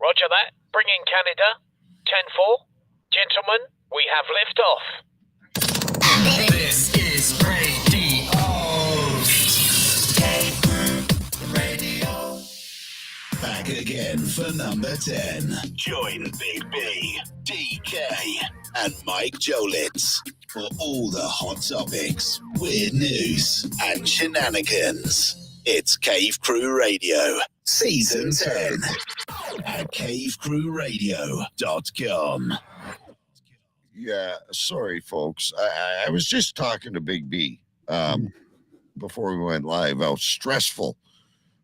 Roger that. Bring in Canada. 10-4. Gentlemen, we have liftoff. This is Radio. Back again for number 10. Join Big B, DK, and Mike Jolitz for all the hot topics, weird news, and shenanigans. It's Cave Crew Radio, Season 10 at cavecrewradio.com. Yeah, sorry, folks. I was just talking to Big B before we went live, how stressful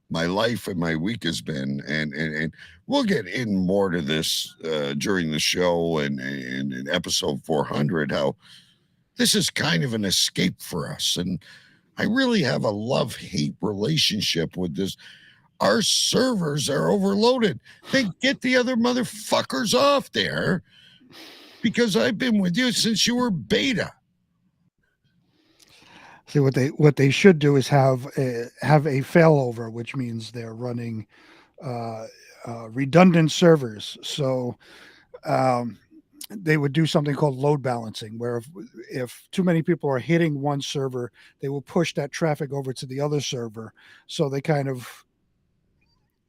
my life and my week has been. And we'll get in more to this during the show and in episode 400, how this is kind of an escape for us. And I really have a love-hate relationship with this. Our servers are overloaded. They get the other motherfuckers off there because I've been with you since you were beta. See, what they should do is have a failover, which means they're running redundant servers. So they would do something called load balancing, where if too many people are hitting one server, they will push that traffic over to the other server. So they kind of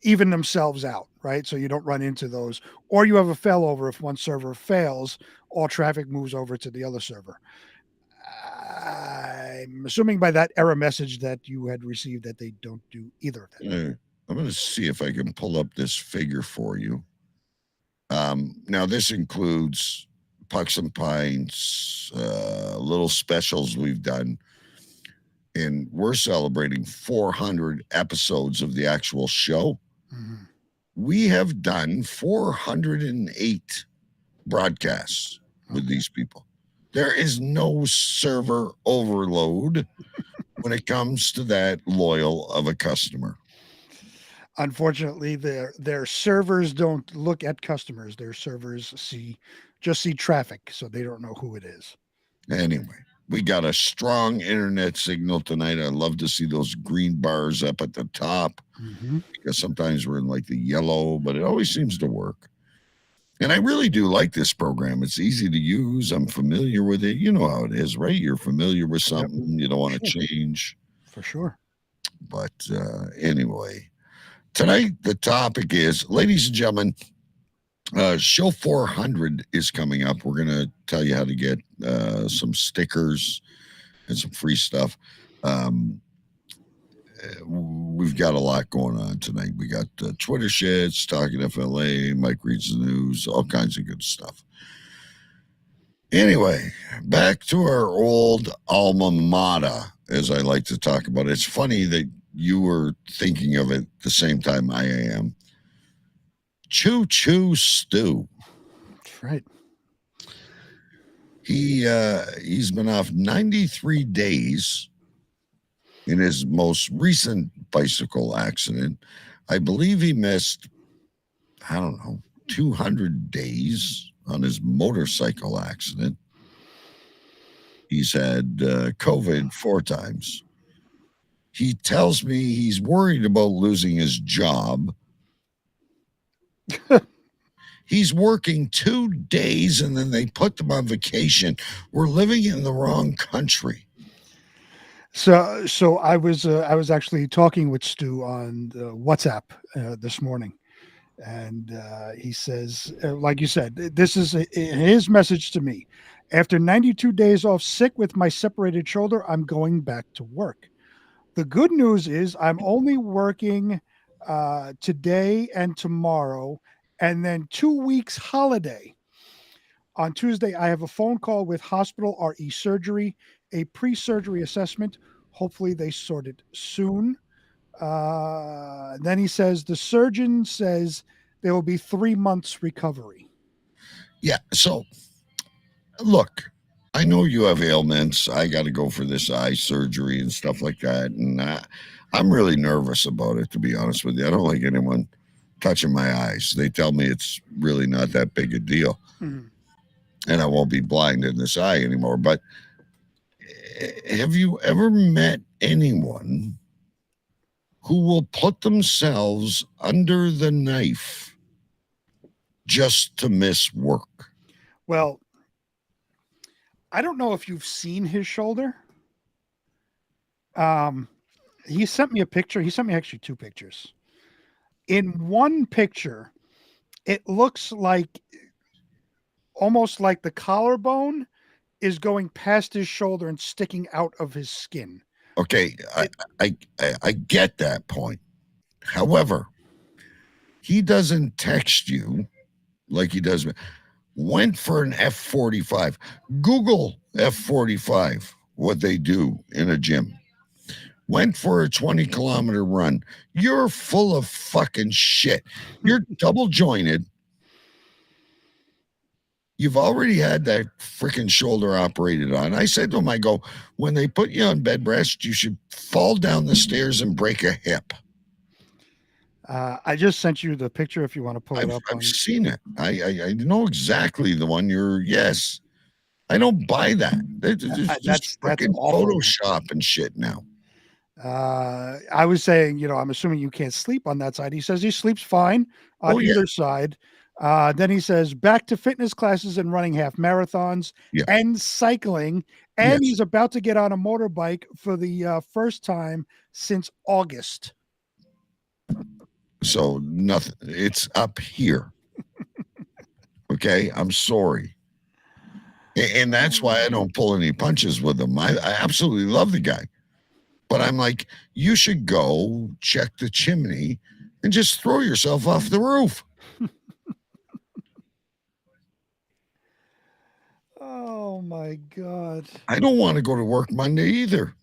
even themselves out, right? So you don't run into those. Or you have a failover. If one server fails, all traffic moves over to the other server. I'm assuming by that error message that you had received that they don't do either of that. I'm going to see if I can pull up this figure for you. Now, this includes Pucks and Pints, little specials we've done. And we're celebrating 400 episodes of the actual show. Mm-hmm. We have done 408 broadcasts with these people. There is no server overload when it comes to that loyal of a customer. Unfortunately, their servers don't look at customers. Their servers just see traffic, so they don't know who it is. Anyway, we got a strong internet signal tonight. I love to see those green bars up at the top because sometimes we're in like the yellow, but it always seems to work. And I really do like this program. It's easy to use. I'm familiar with it. You know how it is, right? You're familiar with something. You don't want to change. For sure. But anyway, tonight the topic is, ladies and gentlemen, show 400 is coming up. We're going to tell you how to get some stickers and some free stuff. We've got a lot going on tonight. We got Twitter shits, Talking FLA, Mike reads the news, all kinds of good stuff. Anyway, back to our old alma mater, as I like to talk about. It's funny that you were thinking of it the same time I am. Choo Choo Stew. That's right. He's been off 93 days in his most recent bicycle accident. I believe he missed, 200 days on his motorcycle accident. He's had COVID 4 times. He tells me he's worried about losing his job. He's working 2 days and then they put them on vacation. We're living in the wrong country. So I was actually talking with Stu on WhatsApp this morning, and he says, like you said, this is his message to me. After 92 days off sick with my separated shoulder, I'm going back to work. The good news is I'm only working today and tomorrow, and then 2 weeks holiday. On Tuesday, I have a phone call with hospital RE surgery, a pre-surgery assessment. Hopefully they sort it soon. Then he says the surgeon says there will be 3 months recovery. Yeah. So look, I know you have ailments. I got to go for this eye surgery and stuff like that. And I'm really nervous about it, to be honest with you. I don't like anyone touching my eyes. They tell me it's really not that big a deal. Mm-hmm. And I won't be blind in this eye anymore. But have you ever met anyone who will put themselves under the knife just to miss work. Well, I don't know if you've seen his shoulder. He sent me a picture. He sent me actually two pictures. In one picture, it looks like almost like the collarbone is going past his shoulder and sticking out of his skin. Okay, I get that point. However, he doesn't text you like he does. Went for an F45. Google F45, what they do in a gym. Went for a 20-kilometer run. You're full of fucking shit. You're double jointed. You've already had that freaking shoulder operated on. I said to him, I go, when they put you on bed rest, you should fall down the stairs and break a hip. I just sent you the picture if you want to pull it up. I've seen it. I know exactly the one yes. I don't buy that. That's freaking Photoshop and shit now. I was saying, I'm assuming you can't sleep on that side. He says he sleeps fine on either side. Then he says back to fitness classes and running half marathons and cycling. And he's about to get on a motorbike for the first time since August. So nothing. It's up here. Okay. I'm sorry. And that's why I don't pull any punches with him. I absolutely love the guy. But I'm like, you should go check the chimney and just throw yourself off the roof. Oh, my God. I don't want to go to work Monday either.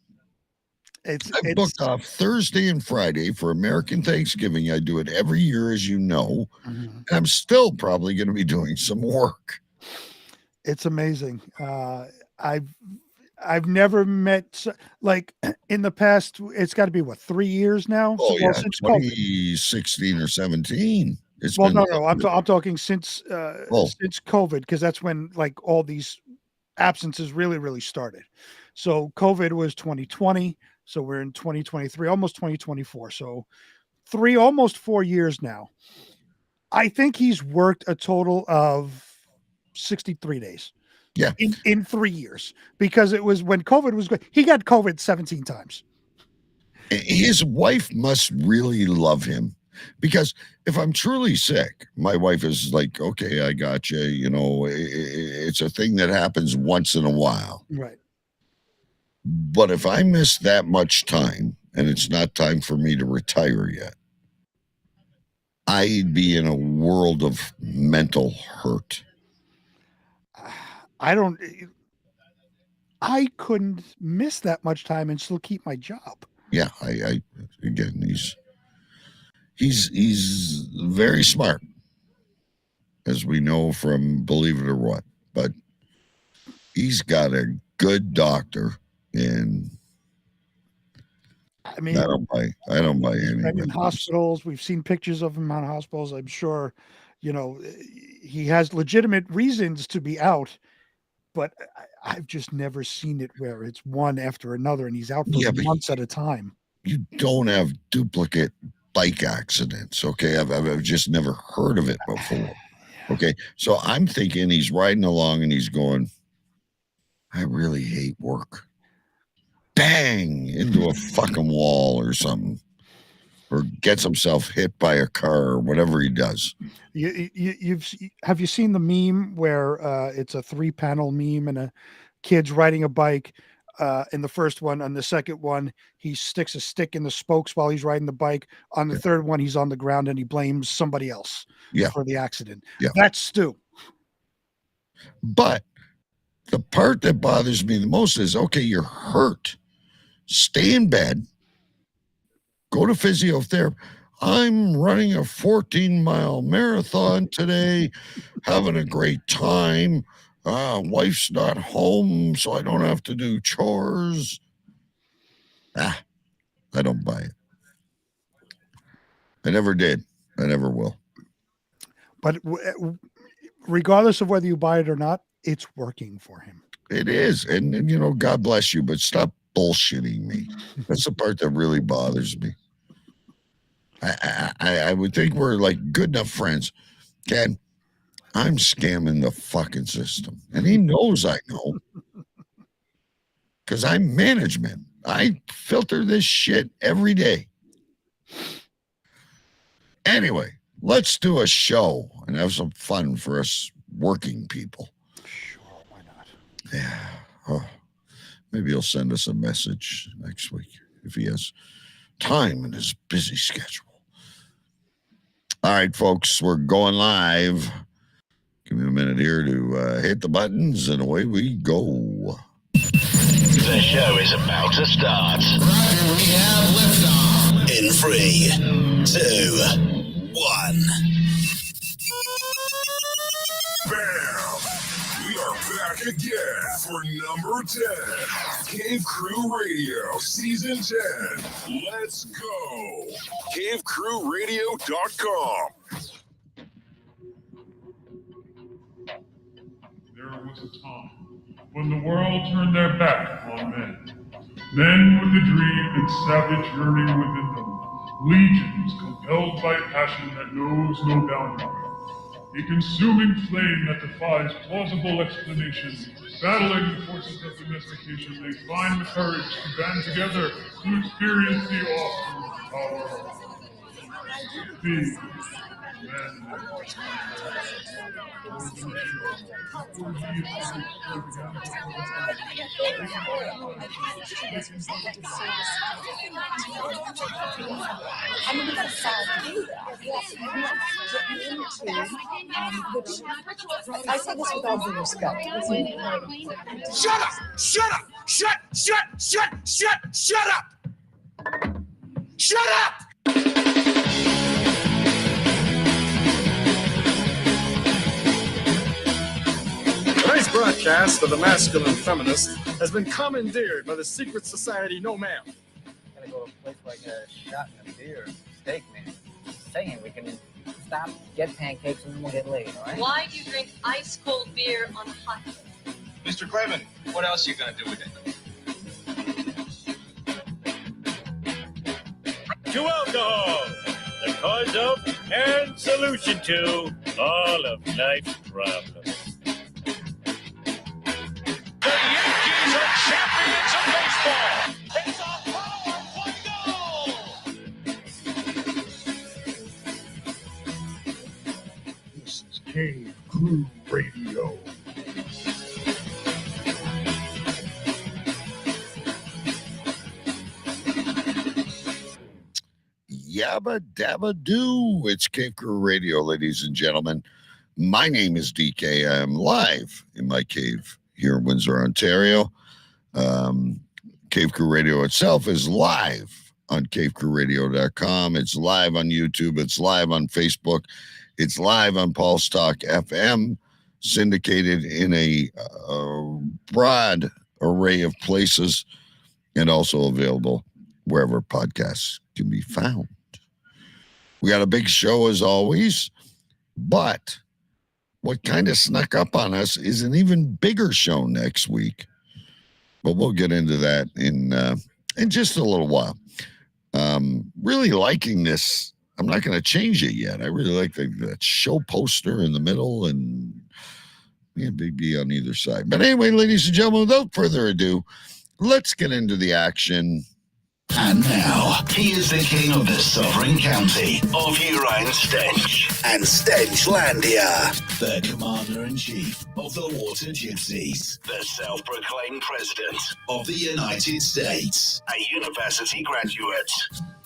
I booked off Thursday and Friday for American Thanksgiving. I do it every year, as you know. Mm-hmm. And I'm still probably going to be doing some work. It's amazing. I've never met, like, in the past, it's got to be, 3 years now? Oh, yeah, since 2016 or 17. I'm talking since COVID, because that's when, like, all these absences really, really started. So COVID was 2020. So we're in 2023, almost 2024. So almost 4 years now. I think he's worked a total of 63 days. Yeah. In 3 years, because it was when COVID was good. He got COVID 17 times. His wife must really love him, because if I'm truly sick, my wife is like, okay, I got you. It's a thing that happens once in a while. Right. But if I miss that much time and it's not time for me to retire yet, I'd be in a world of mental hurt. I couldn't miss that much time and still keep my job. Yeah, again, he's very smart, as we know from Believe It or What, but he's got a good doctor, and I don't buy any. In hospitals, we've seen pictures of him on hospitals. I'm sure, he has legitimate reasons to be out. But I've just never seen it where it's one after another and he's out for months at a time. You don't have duplicate bike accidents, okay? I've just never heard of it before, okay? So I'm thinking he's riding along and he's going, I really hate work. Bang! Into a fucking wall or something. Or gets himself hit by a car or whatever he does. Have you seen the meme where it's a 3-panel meme and a kid's riding a bike in the first one? On the second one, he sticks a stick in the spokes while he's riding the bike. On the third one, he's on the ground and he blames somebody else for the accident. Yeah. That's Stu. But the part that bothers me the most is, okay, you're hurt. Stay in bed. Go to physiotherapy. I'm running a 14-mile marathon today, having a great time. Wife's not home, so I don't have to do chores. I don't buy it. I never did. I never will. But regardless of whether you buy it or not, it's working for him. It is. And God bless you, but stop bullshitting me. That's the part that really bothers me. I would think we're like good enough friends. Ken, I'm scamming the fucking system. And he knows I know. Because I'm management. I filter this shit every day. Anyway, let's do a show and have some fun for us working people. Sure, why not? Yeah. Oh, maybe he'll send us a message next week if he has time in his busy schedule. All right, folks, we're going live. Give me a minute here to hit the buttons, and away we go. The show is about to start. Roger, we have liftoff. In 3, 2, 1. Bam! We are back again for number 10. Cave Crew Radio, Season 10. Let's go. CaveCrewRadio.com. There was a time when the world turned their back on men. Men with a dream and savage yearning within them. Legions compelled by passion that knows no boundary. A consuming flame that defies plausible explanation. Battling the forces of domestication, they find the courage to band together to experience the awesome power of being men. I say this with all due respect. Shut up! Shut up! Shut up! Shut up! Tonight's broadcast of the masculine feminist has been commandeered by the secret society No Ma'am. Gotta go to a place like a shot and a beer, steak, man. Saying we can stop, get pancakes, and then we'll get laid, all right? Why do you drink ice cold beer on a hot day? Mr. Clement, what else are you gonna do with it? To alcohol, the cause of and solution to all of life's problems. The Yankees are champions of baseball! It's a power play goal! This is Cave Crew Radio. Yabba dabba doo. It's Cave Crew Radio, ladies and gentlemen. My name is DK. I am live in my cave here in Windsor, Ontario. Cave Crew Radio itself is live on cavecrewradio.com. It's live on YouTube. It's live on Facebook. It's live on Pulse Talk FM, syndicated in a broad array of places, and also available wherever podcasts can be found. We got a big show as always, but what kind of snuck up on us is an even bigger show next week. But we'll get into that in just a little while. Really liking this. I'm not going to change it yet. I really like that show poster in the middle and Big B on either side. But anyway, ladies and gentlemen, without further ado, let's get into the action. And now, he is the king of the sovereign county of Urine Stench and Stenchlandia, the commander-in-chief of the Water Gypsies, the self-proclaimed president of the United States, a university graduate,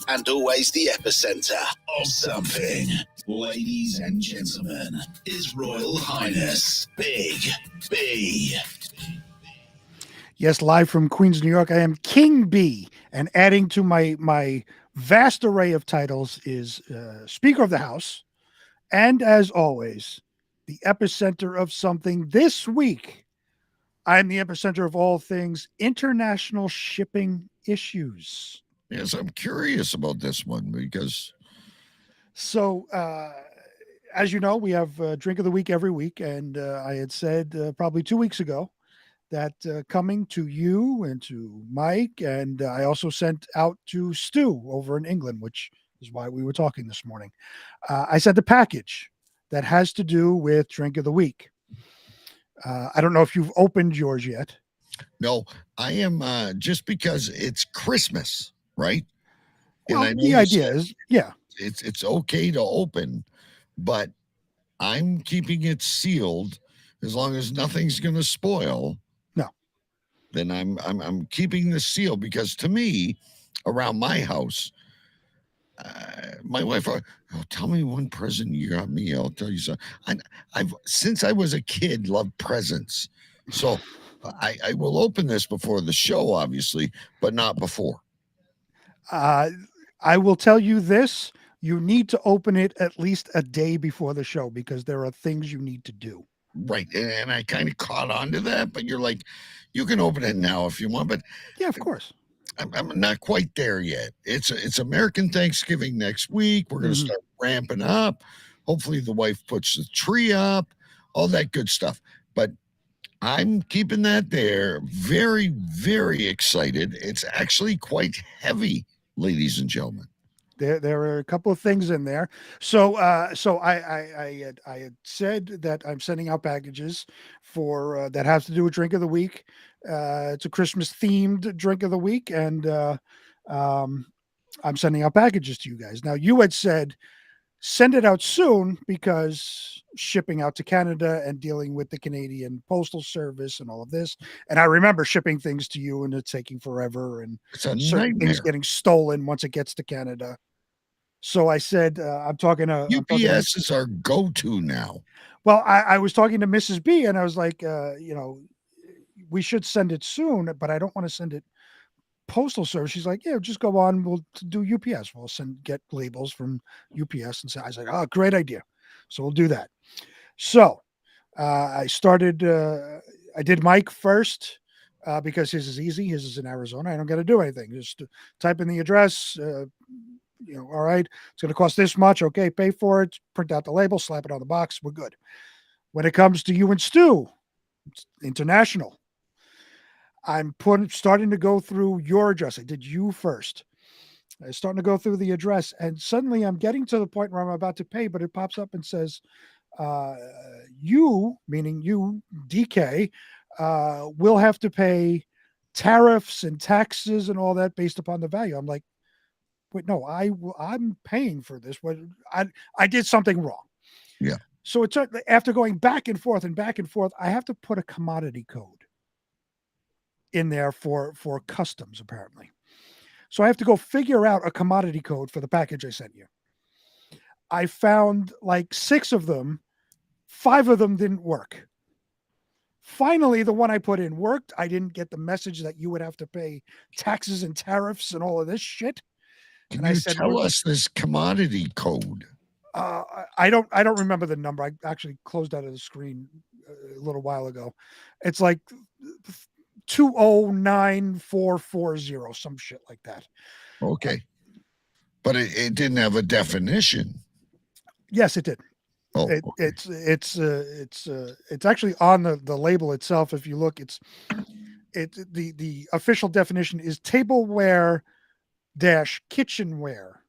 and always the epicenter of something. Ladies and gentlemen, His Royal Highness, Big B. Yes, live from Queens, New York, I am King B. And adding to my vast array of titles is Speaker of the House. And as always, the epicenter of something. This week, I'm the epicenter of all things international shipping issues. Yes, I'm curious about this one because... So, as you know, we have Drink of the Week every week. And I had said probably 2 weeks ago that coming to you and to Mike, and I also sent out to Stu over in England, which is why we were talking this morning. I sent a package that has to do with drink of the week. I don't know if you've opened yours yet. No, I am just because it's Christmas, right? Well, and I know the you idea said is, yeah, it's okay to open, but I'm keeping it sealed as long as nothing's going to spoil. No. Then I'm keeping the seal because to me, around my house, my wife, tell me one present you got me. I'll tell you something. I've since I was a kid loved presents, so I will open this before the show, obviously, but not before. I will tell you this. You need to open it at least a day before the show because there are things you need to do. Right. And I kind of caught on to that, but you're like, you can open it now if you want, but yeah, of course. I'm not quite there yet. It's American Thanksgiving next week. We're going to start ramping up. Hopefully the wife puts the tree up, all that good stuff. But I'm keeping that there. Very, very excited. It's actually quite heavy, ladies and gentlemen. There are a couple of things in there. So I had said that I'm sending out packages for that has to do with drink of the week. It's a Christmas themed drink of the week, and I'm sending out packages to you guys. Now you had said send it out soon because shipping out to Canada and dealing with the Canadian Postal Service and all of this. And I remember shipping things to you and it's taking forever and it's a certain nightmare. things getting stolen once it gets to Canada. So I said, I'm talking to UPS is our go-to now. Well, I was talking to Mrs. B and I was like, we should send it soon, but I don't want to send it postal service. She's like, yeah, just go on. We'll do UPS. We'll get labels from UPS. And so I was like, oh, great idea. So we'll do that. So I started, I did Mike first because his is easy. His is in Arizona. I don't got to do anything. Just type in the address, all right, it's going to cost this much. Okay, pay for it. Print out the label, slap it on the box. We're good. When it comes to you and Stu, it's international. I'm starting to go through your address. I did you first. I'm starting to go through the address, and suddenly I'm getting to the point where I'm about to pay, but it pops up and says, you, meaning you, DK, will have to pay tariffs and taxes and all that based upon the value. I'm like, wait, no, I'm paying for this. What I did something wrong. Yeah. So it's after going back and forth, I have to put a commodity code in there for customs, apparently. So I have to go figure out a commodity code for the package I sent you. I found like 6 of them. 5 of them didn't work. Finally, the one I put in worked. I didn't get the message that you would have to pay taxes and tariffs and all of this shit. Can you tell us this commodity code? I don't remember the number. I actually closed out of the screen a little while ago. It's like 209440, some shit like that. Okay. But it didn't have a definition. Yes, it did. Oh, it's actually on the label itself. If you look, the official definition is tableware - kitchenware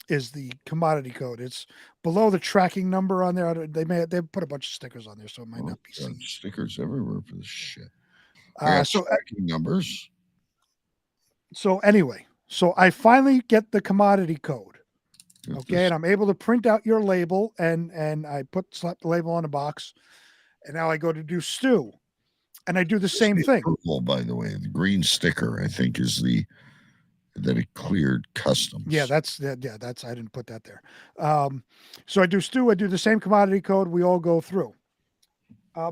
is the commodity code. It's below the tracking number on there. They put a bunch of stickers on there, so it might not be seen. Stickers everywhere for this shit. So tracking numbers. So anyway, so I finally get the commodity code. Okay, and I'm able to print out your label, and I slap the label on the box, and now I go to do Stu, and I do the same thing. Purple, by the way, the green sticker I think is that it cleared customs. Yeah, that's I didn't put that there. So I do Stu. I do the same commodity code. We all go through.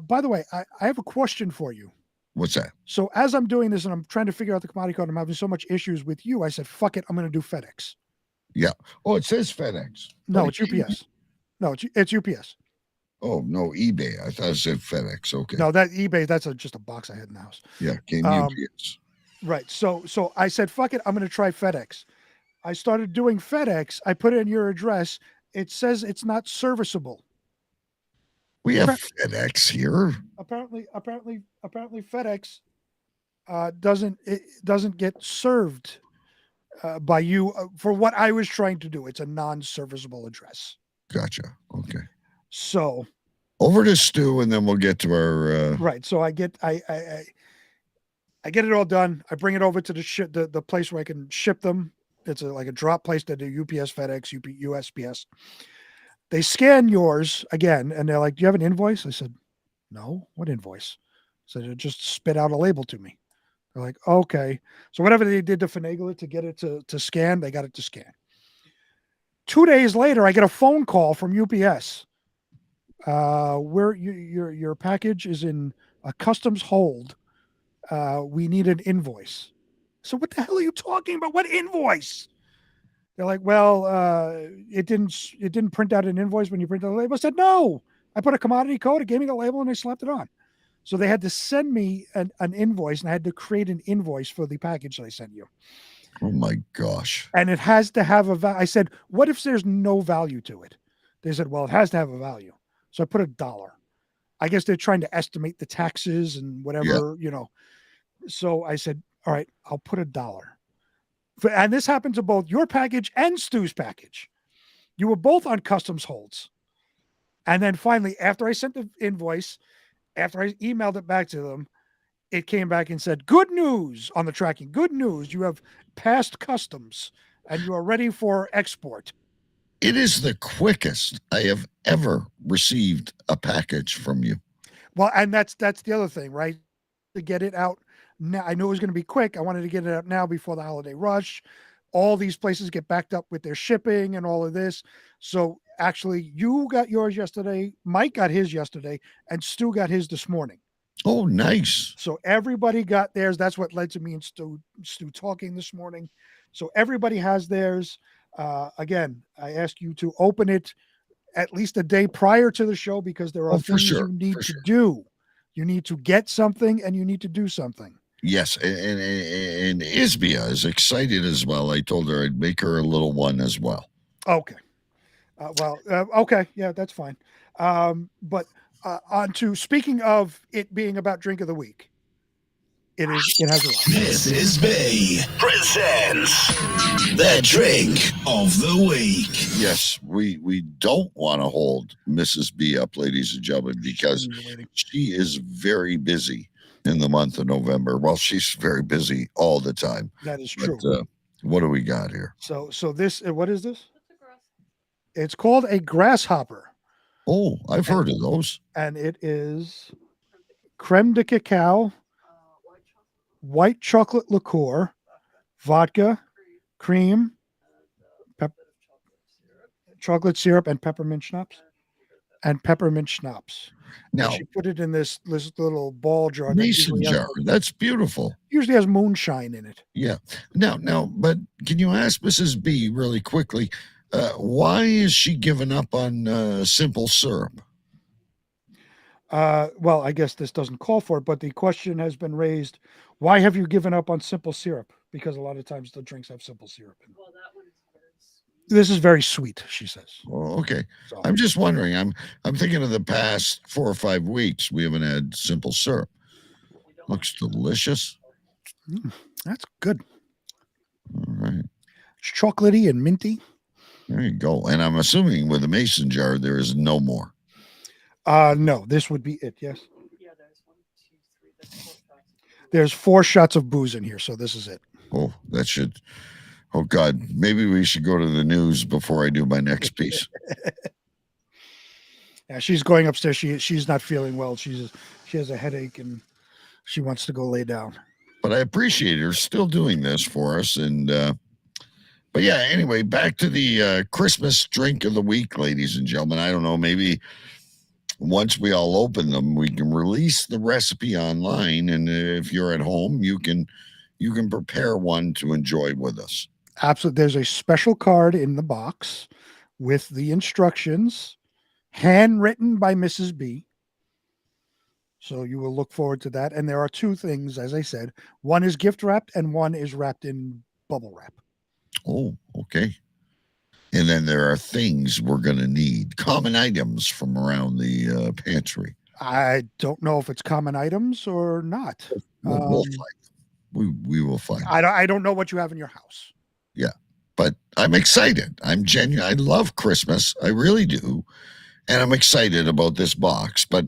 By the way, I have a question for you. What's that? So as I'm doing this and I'm trying to figure out the commodity code, I'm having so much issues with you. I said, "Fuck it, I'm going to do FedEx." Yeah. Oh, it says FedEx. No, it's UPS. No, it's UPS. Oh, no, eBay. I thought it said FedEx. Okay. No, that eBay, that's just a box I had in the house. Yeah, came UPS. Right. So I said, fuck it, I'm going to try FedEx. I started doing FedEx. I put in your address. It says it's not serviceable. We have FedEx here. Apparently FedEx doesn't get served by you for what I was trying to do. It's a non-serviceable address. Gotcha. Okay. So over to Stu, and then we'll get to our right. So I get it all done. I bring it over to the place where I can ship them. It's like a drop place that do UPS, FedEx, USPS. They scan yours again, and they're like, "Do you have an invoice?" I said, "No. What invoice?" So they just spit out a label to me. They're like, "Okay." So whatever they did to finagle it to get it to scan, they got it to scan. 2 days later, I get a phone call from UPS. Where your package is in a customs hold. We need an invoice. So what the hell are you talking about? What invoice? They're like, well, it didn't print out an invoice when you printed the label. I said, no. I put a commodity code, it gave me the label, and I slapped it on. So they had to send me an invoice, and I had to create an invoice for the package they sent you. Oh my gosh. And it has to have a value. I said, what if there's no value to it? They said, well, it has to have a value. So I put $1. I guess they're trying to estimate the taxes and whatever, So I said, all right, I'll put $1. And this happened to both your package and Stu's package. You were both on customs holds. And then finally, after I sent the invoice, after I emailed it back to them, it came back and said, good news on the tracking. Good news. You have passed customs and you are ready for export. It is the quickest I have ever received a package from you. Well, and that's the other thing, right? To get it out now. I knew it was going to be quick. I wanted to get it out now before the holiday rush. All these places get backed up with their shipping and all of this. So actually, you got yours yesterday. Mike got his yesterday, and Stu got his this morning. Oh, nice. So everybody got theirs. That's what led to me and Stu talking this morning. So everybody has theirs. Again, I ask you to open it at least a day prior to the show because there are things you need to do. You need to get something and you need to do something. Yes, and Isbia is excited as well. I told her I'd make her a little one as well. Okay. Okay. Yeah, that's fine. But on to speaking of it being about drink of the week. It has a lot. Mrs. B presents the drink of the week. Yes, we don't want to hold Mrs. B up, ladies and gentlemen, because she is very busy in the month of November. Well, she's very busy all the time. That is true. What do we got here? So this, what is this? It's called a grasshopper. Oh, I've heard of those. And it is creme de cacao, white chocolate liqueur, vodka, cream, chocolate syrup, and peppermint schnapps. Now she put it in this little ball jar. Mason jar. That's beautiful. Usually has moonshine in it. Yeah. Now, but can you ask Mrs. B really quickly, why is she giving up on simple syrup? Well, I guess this doesn't call for it, but the question has been raised. Why have you given up on simple syrup? Because a lot of times the drinks have simple syrup in it. Well, that one is this is very sweet, she says. Oh, okay. So, I'm just wondering. I'm thinking of the past 4 or 5 weeks. We haven't had simple syrup. Looks delicious. That's good. All right. It's chocolatey and minty. There you go. And I'm assuming with the mason jar, there is no more. No, this would be it. Yes. Yeah, there's 1, 2, 3. There's 4 shots of booze in here, so this is it. Oh, that should. Oh God, maybe we should go to the news before I do my next piece. Yeah, she's going upstairs. She's not feeling well. She has a headache and she wants to go lay down. But I appreciate her still doing this for us. And but yeah, anyway, back to the Christmas drink of the week, ladies and gentlemen. I don't know, maybe once we all open them, we can release the recipe online, and if you're at home, you can prepare one to enjoy with us. Absolutely. There's a special card in the box with the instructions, handwritten by Mrs. B. So you will look forward to that. And there are 2 things, as I said. One is gift wrapped and one is wrapped in bubble wrap. Oh, okay. And then there are things we're going to need, common items from around the pantry. I don't know if it's common items or not. We'll find them. We will find them. I don't know what you have in your house. Yeah, but I'm excited. I'm genuine. I love Christmas. I really do. and I'm excited about this box, but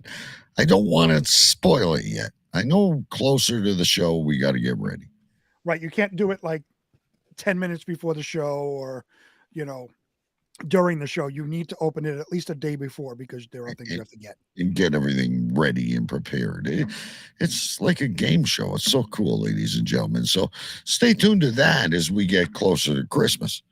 I don't want to spoil it yet. I know closer to the show, we got to get ready. Right. You can't do it like 10 minutes before the show or, during the show. You need to open it at least a day before because there are things you have to get. And get everything ready and prepared. It's like a game show. It's so cool, ladies and gentlemen. So stay tuned to that as we get closer to Christmas.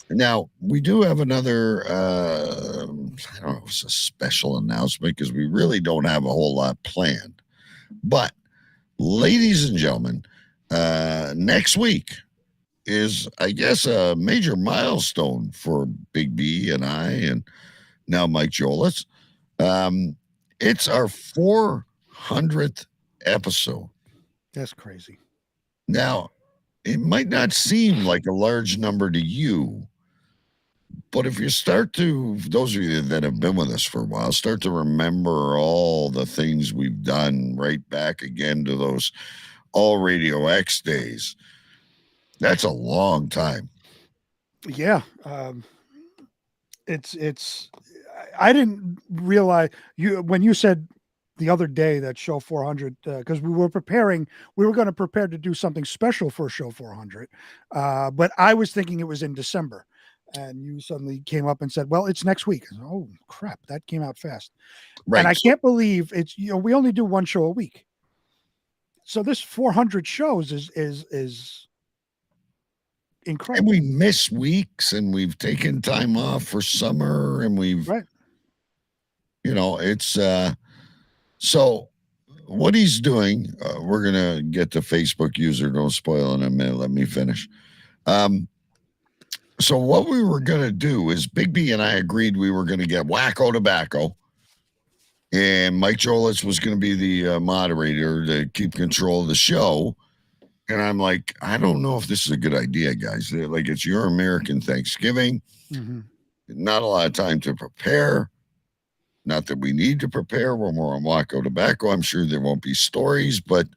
Now, we do have another, I don't know if it's a special announcement because we really don't have a whole lot planned. But, ladies and gentlemen, next week is, I guess, a major milestone for Big B and I, and now Mike Jolitz. It's our 400th episode. That's crazy. Now, it might not seem like a large number to you, but if you start to, those of you that have been with us for a while, start to remember all the things we've done right back again to those All Radio X days, that's a long time. Yeah. It's I didn't realize when you said the other day that show 400, because we were going to prepare to do something special for show 400. But I was thinking it was in December, and you suddenly came up and said, well, it's next week. Said, oh crap. That came out fast. Right. And I can't believe it's, we only do one show a week. So this 400 shows is incredible. And we miss weeks, and we've taken time off for summer, and we've, right. It's, so what he's doing, we're going to get the Facebook user. Don't spoil in a minute. Let me finish. So what we were going to do is Big B and I agreed we were going to get Wacko Tobacco, and Mike Jolitz was going to be the moderator to keep control of the show. And I'm like, I don't know if this is a good idea, guys. Like, it's your American Thanksgiving. Mm-hmm. Not a lot of time to prepare. Not that we need to prepare when we're on Wacko Tobacco. I'm sure there won't be stories, but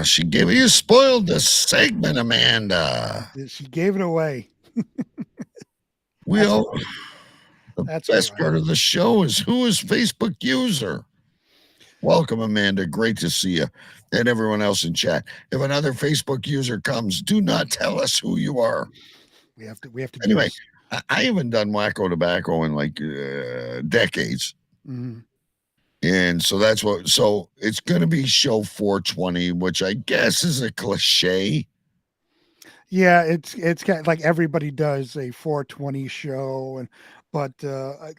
she gave you spoiled the segment, Amanda. She gave it away. The best part of the show is who is Facebook user. Welcome, Amanda. Great to see you. And everyone else in chat. If another Facebook user comes, do not tell us who you are. We have to. Anyway, I haven't done Wacko Tobacco in like decades. Mm-hmm. And so so it's going to be show 420, which I guess is a cliche. Yeah, it's kind of like everybody does a 420 show, but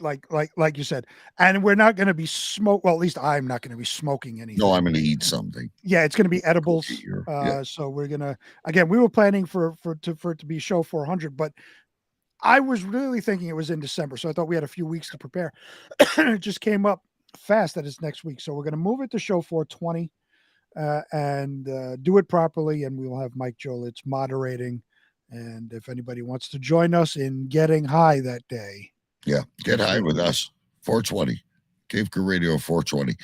like you said, and we're not going to be well, at least I'm not going to be smoking anything. No, I'm going to eat something. Yeah, it's going to be edibles. So we're going to, again, we were planning for it to be show 400, but I was really thinking it was in December, so I thought we had a few weeks to prepare. It just came up fast that it's next week, so we're going to move it to show 420. And do it properly, and we will have Mike Jolitz moderating. And if anybody wants to join us in getting high that day, get high with us. 420, Cave Crew Radio 420.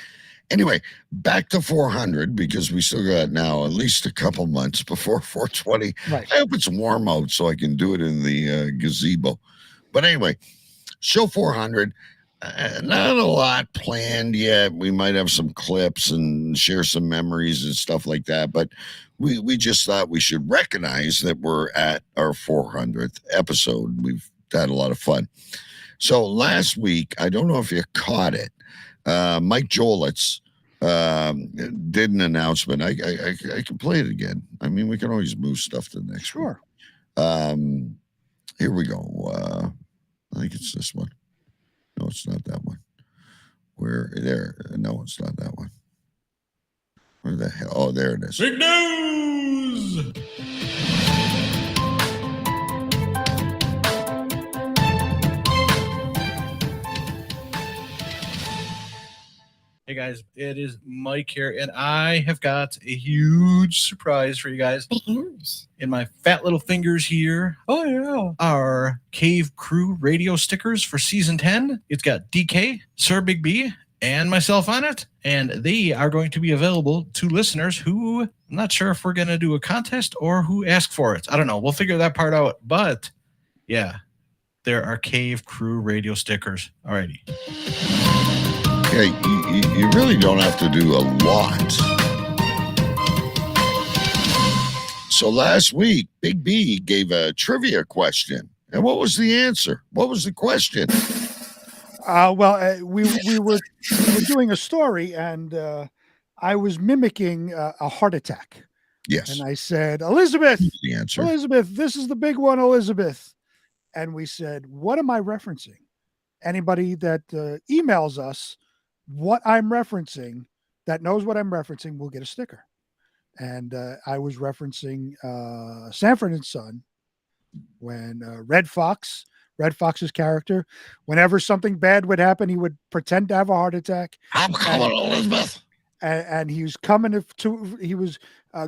Anyway, back to 400 because we still got now at least a couple months before 420. Right. I hope it's warm out so I can do it in the gazebo. But anyway, show 400. Not a lot planned yet. We might have some clips and share some memories and stuff like that. But we just thought we should recognize that we're at our 400th episode. We've had a lot of fun. So last week, I don't know if you caught it, Mike Jolitz did an announcement. I can play it again. I mean, we can always move stuff to the next Sure. One. Here we go. I think it's this one. No, it's not that one. Where there? No, it's not that one. Where the hell? Oh, there it is. Big news! Hey guys, it is Mike here, and I have got a huge surprise for you guys. Big news. In my fat little fingers here. Oh, yeah. Our Cave Crew radio stickers for season 10. It's got DK, Sir Big B, and myself on it. And they are going to be available to listeners who, I'm not sure if we're going to do a contest or who ask for it. I don't know. We'll figure that part out. But yeah, there are Cave Crew radio stickers. Alrighty. Yeah, you really don't have to do a lot. So last week, Big B gave a trivia question. And what was the answer? What was the question? We were doing a story, and I was mimicking a heart attack. Yes. And I said, Elizabeth, the answer. Elizabeth, this is the big one, Elizabeth. And we said, what am I referencing? Anybody that emails us what I'm referencing, that knows what I'm referencing, will get a sticker. And I was referencing Sanford and Son when Red Fox's character, whenever something bad would happen, he would pretend to have a heart attack. I'm coming, Elizabeth. And he was coming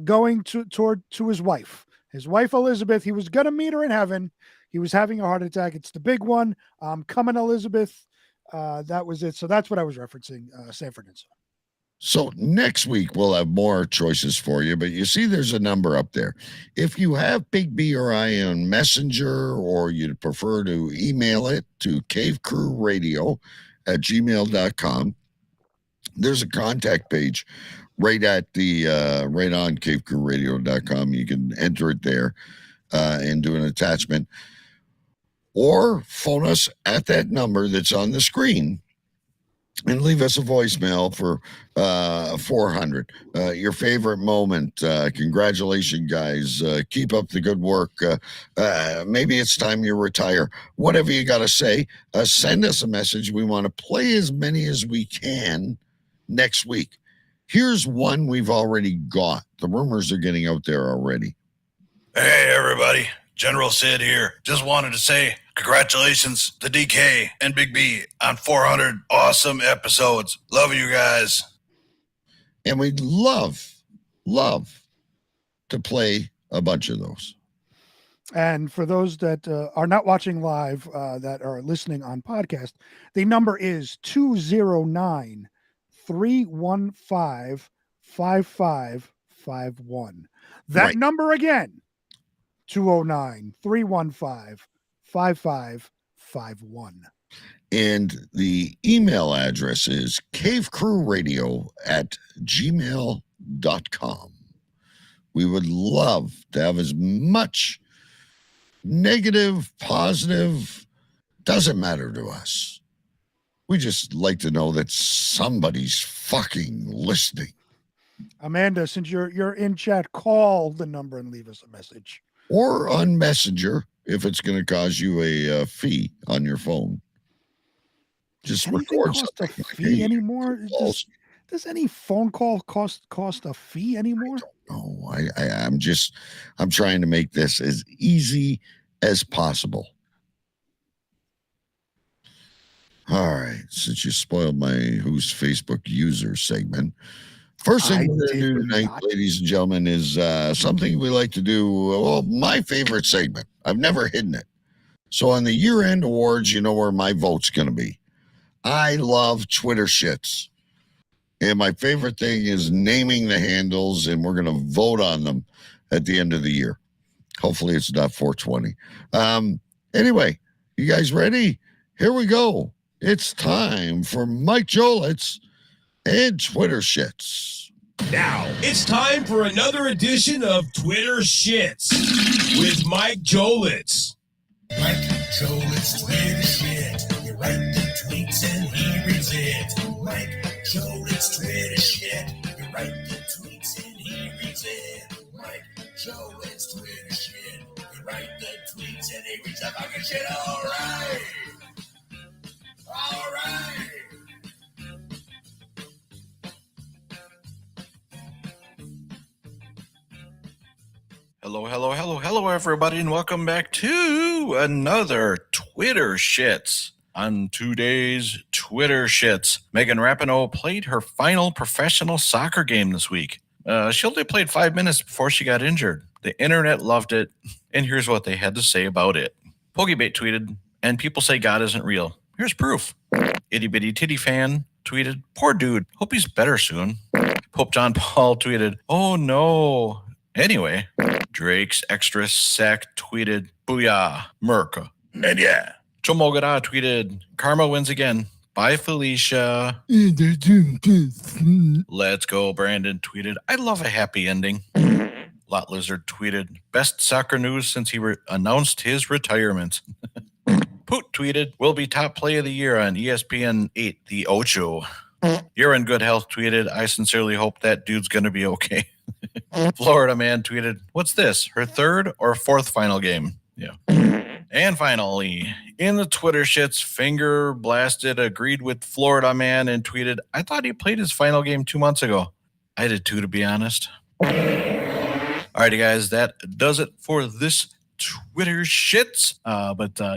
going toward his wife. His wife, Elizabeth, he was going to meet her in heaven. He was having a heart attack. It's the big one. I'm coming, Elizabeth. That was it. So that's what I was referencing, Sanford and Son. So next week, we'll have more choices for you. But you see, there's a number up there. If you have Big B or I on Messenger, or you'd prefer to email it to cavecrewradio@gmail.com, there's a contact page right at the right on cavecrewradio.com. You can enter it there and do an attachment, or phone us at that number that's on the screen and leave us a voicemail for 400. Your favorite moment. Congratulations, guys. Keep up the good work. Maybe it's time you retire. Whatever you got to say, send us a message. We want to play as many as we can next week. Here's one we've already got. The rumors are getting out there already. Hey, everybody. General Sid here. Just wanted to say congratulations to DK and Big B on 400 awesome episodes. Love you guys. And we'd love to play a bunch of those. And for those that are not watching live, that are listening on podcast, the number is 209-315-5551. That Right. number again, 209-315-5551. And the email address is cavecrewradio@gmail.com. We would love to have as much negative, positive, doesn't matter to us. We just like to know that somebody's fucking listening. Amanda, since you're in chat, call the number and leave us a message. Or on Messenger, if it's going to cause you a fee on your phone. Just record cost a something. fee anymore? Does any phone call cost a fee anymore? No, I'm trying to make this as easy as possible. All right, since you spoiled my Who's Facebook user segment, first thing we're going to do tonight, ladies and gentlemen, is something we like to do. Well, my favorite segment. I've never hidden it. So on the year-end awards, you know where my vote's going to be. I love Twitter shits. And my favorite thing is naming the handles, and we're going to vote on them at the end of the year. Hopefully it's not 420. Anyway, you guys ready? Here we go. It's time for Mike Jolitz and Twitter shits. Now, it's time for another edition of Twitter Shits with Mike Jolitz. Mike Jolitz Twitter shit. You write the tweets and he reads it. Mike Jolitz Twitter shit. You write the tweets and he reads it. Mike Jolitz Twitter shit. You write the tweets and he reads the fucking shit. All right. All right. Hello, everybody, and welcome back to another Twitter Shits. On today's Twitter Shits, Megan Rapinoe played her final professional soccer game this week. She only played 5 minutes before she got injured. The internet loved it, and here's what they had to say about it. Pokebait tweeted, and people say God isn't real. Here's proof. Itty Bitty Titty Fan tweeted, poor dude, hope he's better soon. Pope John Paul tweeted, oh no. Anyway, Drake's extra sack tweeted, booyah, Merca. And yeah, Chomogara tweeted, Karma wins again. Bye, Felicia. Let's go, Brandon tweeted, I love a happy ending. Lot Lizard tweeted, best soccer news since he announced his retirement. Poot tweeted, will be top play of the year on ESPN 8, the Ocho. You're in good health tweeted, I sincerely hope that dude's going to be okay. Florida Man tweeted, what's this, her third or fourth final game? Yeah. And finally, in the Twitter shits, Finger Blasted agreed with Florida Man and tweeted, I thought he played his final game 2 months ago. I did too, to be honest. Alrighty, guys, that does it for this Twitter shits.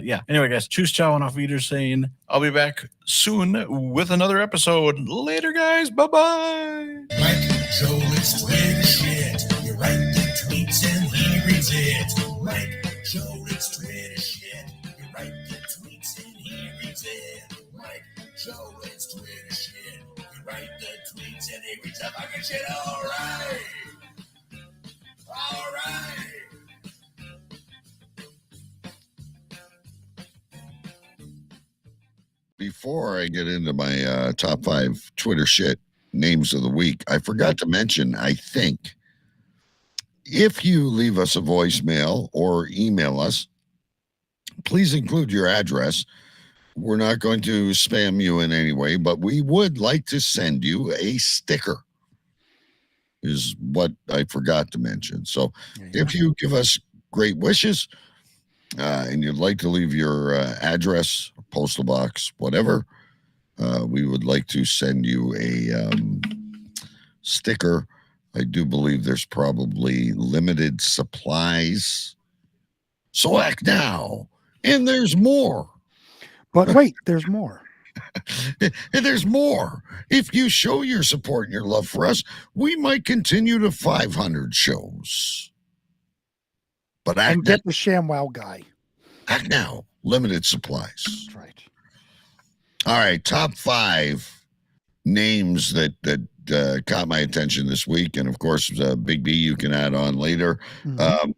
Yeah. Anyway, guys, choose Chow and Auf Wiedersehen. I'll be back soon with another episode. Later, guys. Bye-bye. Mike Jolet's Twitter shit. You write the tweets and he reads it. Mike Jolet's Twitter shit. You write the tweets and he reads it. Mike Jolet's Twitter shit. You write the tweets and he reads the fucking shit. All right. All right. Before I get into my top 5 Twitter shit names of the week, I forgot to mention, I think, if you leave us a voicemail or email us, please include your address. We're not going to spam you in any way, but we would like to send you a sticker, is what I forgot to mention. So if you give us great wishes and you'd like to leave your address, postal box, whatever, we would like to send you a sticker. I do believe there's probably limited supplies. So act now, and there's more. But wait, there's more. And there's more. If you show your support and your love for us, we might continue to 500 shows. But act and get the ShamWow guy. Act now. Limited supplies. That's right. All right. Top 5 names that caught my attention this week. And of course, Big B, you can add on later. Mm-hmm.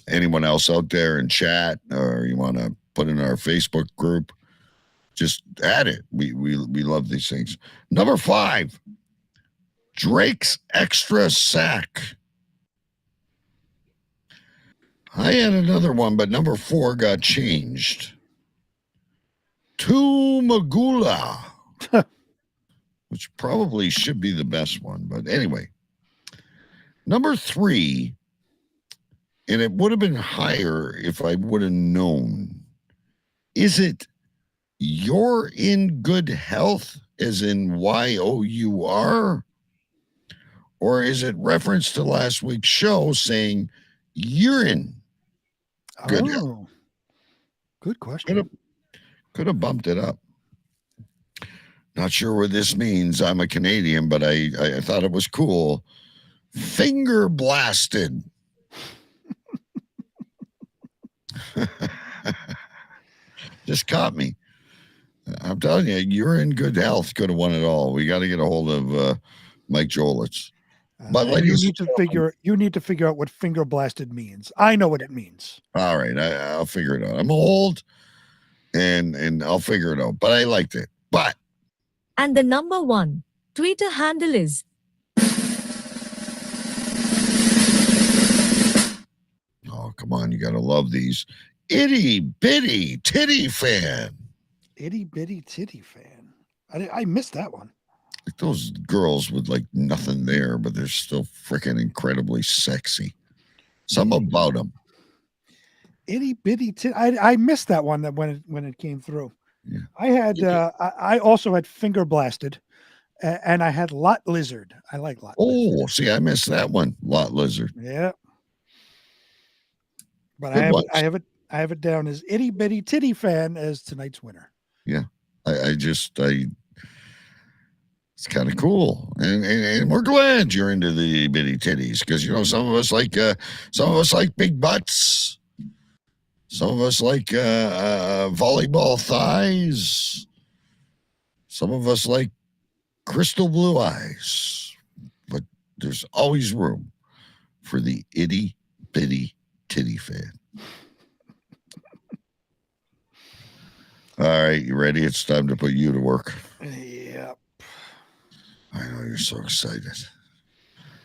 Anyone else out there in chat, or you want to put in our Facebook group, just add it. We love these things. Number 5, Drake's Extra Sack. I had another one, but number 4 got changed. Tumagula, which probably should be the best one. But anyway, number 3, and it would have been higher if I would have known. Is it you're in good health, as in YOUR? Or is it reference to last week's show saying you're in good health? Good question. Could have bumped it up. Not sure what this means. I'm a Canadian, but I thought it was cool. Finger Blasted. Just caught me. I'm telling you, you're in good health. Could have won it all. We got to get a hold of Mike Jolitz. But you need to figure out what finger blasted means. I know what it means. All right, I'll figure it out. I'm old, and I'll figure it out. But I liked it. But and the number 1 Twitter handle is. Oh, come on. You got to love these. Itty Bitty Titty Fan. Itty Bitty Titty Fan. I missed that one. Like those girls with like nothing there, but they're still freaking incredibly sexy. Something about them. Itty Bitty Titty. I missed that one when it came through. Yeah. I had I also had Finger Blasted, and I had Lot Lizard. I like Lot. Lizard. See, I missed that one. Lot Lizard. Yeah. But I have it down as Itty Bitty Titty Fan as tonight's winner. Yeah. It's kind of cool. And we're glad you're into the bitty titties, because some of us like big butts. Some of us like volleyball thighs. Some of us like crystal blue eyes. But there's always room for the itty bitty titty fan. All right, you ready? It's time to put you to work. Yep. I know you're so excited.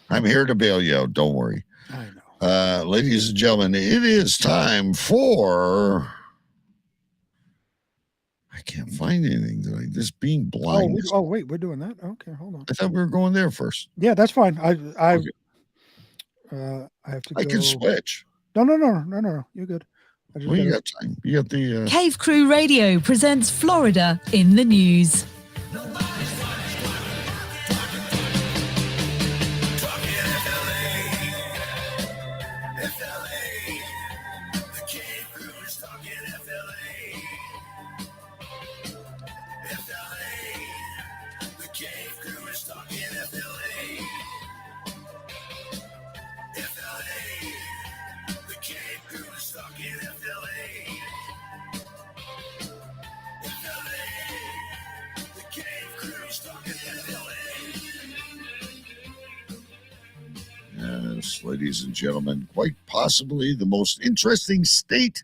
I'm here to bail you out. Don't worry. I know. Ladies and gentlemen, it is time for... I can't find anything today. This being blind. Wait, we're doing that? Okay, hold on. I thought we were going there first. Yeah, that's fine. I Okay. have to go. I can switch. No. You're good. Well, you got time. You got the... Cave Crew Radio presents Florida in the News. Yes, ladies and gentlemen, quite possibly the most interesting state,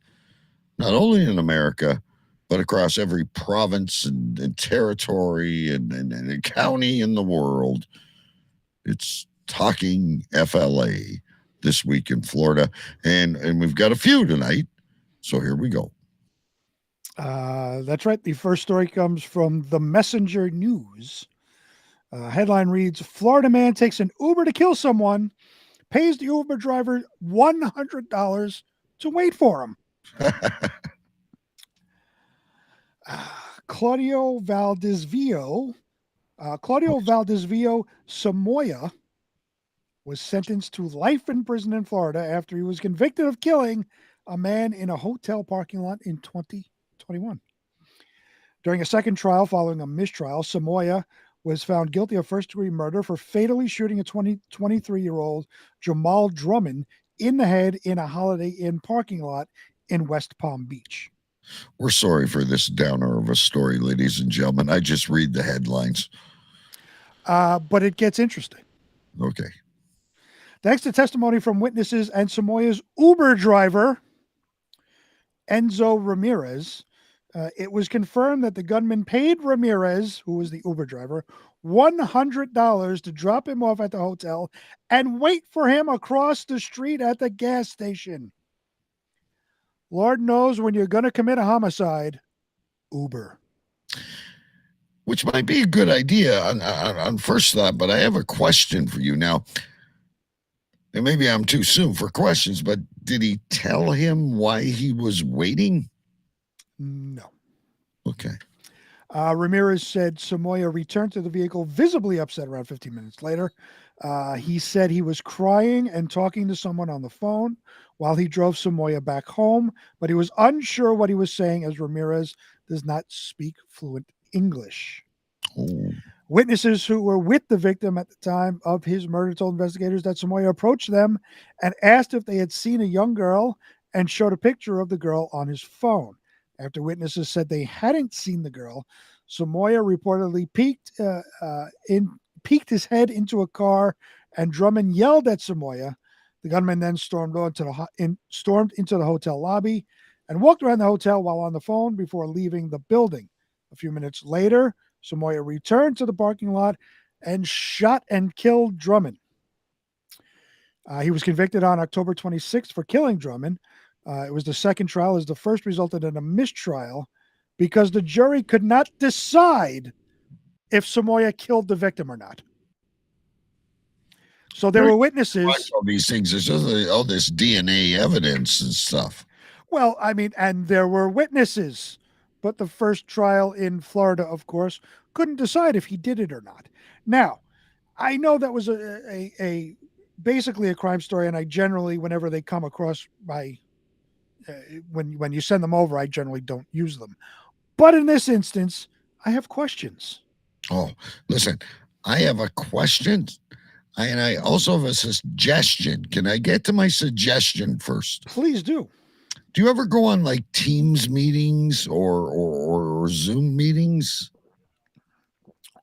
not only in America, but across every province and territory and county in the world. It's talking FLA this week in Florida, and we've got a few tonight, so here we go. That's right. The first story comes from the Messenger News. Headline reads, Florida man takes an Uber to kill someone, pays the Uber driver $100 to wait for him. Claudio Valdesvio Samoya was sentenced to life in prison in Florida after he was convicted of killing a man in a hotel parking lot in 2021. During a second trial following a mistrial, Samoya was found guilty of first-degree murder for fatally shooting a 23-year-old Jamal Drummond in the head in a Holiday Inn parking lot in West Palm Beach. We're sorry for this downer of a story, ladies and gentlemen. I just read the headlines. But it gets interesting. Okay. Thanks to testimony from witnesses and Samoya's Uber driver, Enzo Ramirez, it was confirmed that the gunman paid Ramirez, who was the Uber driver, $100 to drop him off at the hotel and wait for him across the street at the gas station. Lord knows when you're going to commit a homicide, Uber. Which might be a good idea on first thought, but I have a question for you now. And maybe I'm too soon for questions, but did he tell him why he was waiting? No. Okay. Ramirez said Samoya returned to the vehicle visibly upset around 15 minutes later. He said he was crying and talking to someone on the phone while he drove Samoya back home, but he was unsure what he was saying as Ramirez does not speak fluent English. Oh. Witnesses who were with the victim at the time of his murder told investigators that Samoya approached them and asked if they had seen a young girl and showed a picture of the girl on his phone. After witnesses said they hadn't seen the girl, Samoya reportedly peeked his head into a car, and Drummond yelled at Samoya. The gunman then stormed into the hotel lobby and walked around the hotel while on the phone before leaving the building. A few minutes later, Samoya returned to the parking lot and shot and killed Drummond. He was convicted on October 26th for killing Drummond. It was the second trial, as the first resulted in a mistrial because the jury could not decide if Samoya killed the victim or not. So there were witnesses. All these things, there's all this DNA evidence and stuff. Well, I mean, and there were witnesses, but the first trial in Florida, of course, couldn't decide if he did it or not. Now, I know that was a basically a crime story, and I generally, whenever they come across when you send them over, I generally don't use them. But in this instance, I have questions. Oh, listen, I have a question, and I also have a suggestion. Can I get to my suggestion first? Please do. Do you ever go on like Teams meetings or Zoom meetings?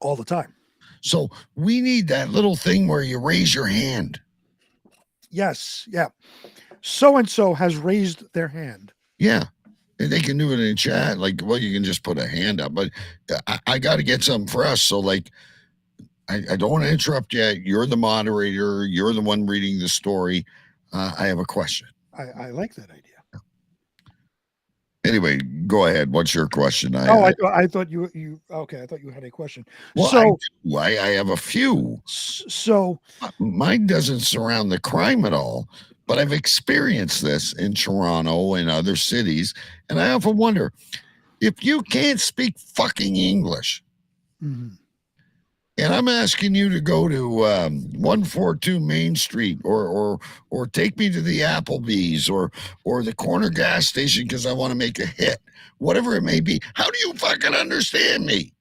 All the time. So we need that little thing where you raise your hand. Yes, yeah. So-and-so has raised their hand. Yeah. They can do it in chat. Like, well, you can just put a hand up, but I got to get something for us. So, like, I don't want to interrupt you. You're the moderator. You're the one reading the story. I have a question. I like that idea. Anyway, go ahead. What's your question? I thought you okay. I thought you had a question. Well, So I have a few. So mine doesn't surround the crime at all, but I've experienced this in Toronto and other cities, and I often wonder if you can't speak fucking English. Mm-hmm. And I'm asking you to go to 142 Main Street, or take me to the Applebee's, or the corner gas station because I want to make a hit, whatever it may be. How do you fucking understand me?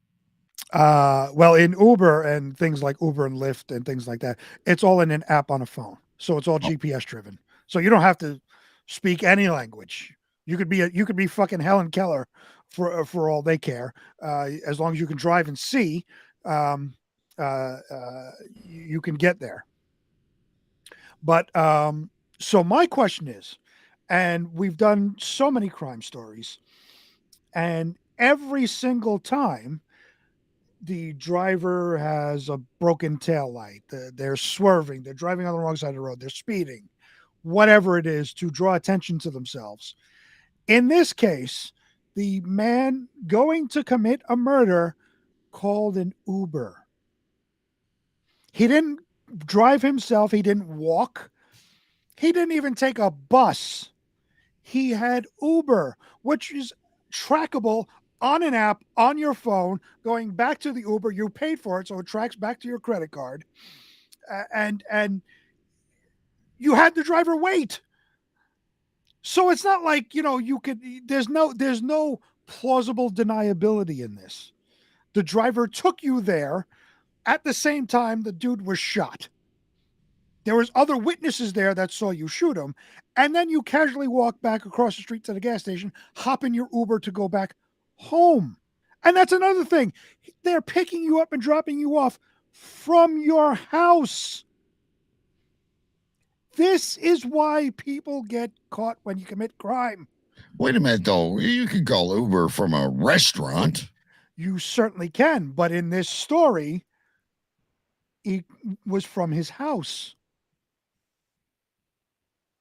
Well, in Uber and things like Uber and Lyft and things like that, it's all in an app on a phone, so it's all GPS driven. So you don't have to speak any language. You could be fucking Helen Keller for all they care, as long as you can drive and see. You can get there. But so my question is, and we've done so many crime stories, and every single time the driver has a broken tail light, they're swerving, they're driving on the wrong side of the road, they're speeding, whatever it is to draw attention to themselves. In this case, the man going to commit a murder called an Uber. He didn't drive himself. He didn't walk. He didn't even take a bus. He had Uber, which is trackable on an app on your phone, going back to the Uber. You paid for it, so it tracks back to your credit card. And you had the driver wait. So it's not like, you could, there's no plausible deniability in this. The driver took you there at the same time the dude was shot. There was other witnesses there that saw you shoot him, and then you casually walk back across the street to the gas station, hop in your Uber to go back home. And that's another thing. They're picking you up and dropping you off from your house. This is why people get caught when you commit crime. Wait a minute, though. You can call Uber from a restaurant. You certainly can, but in this story, it was from his house.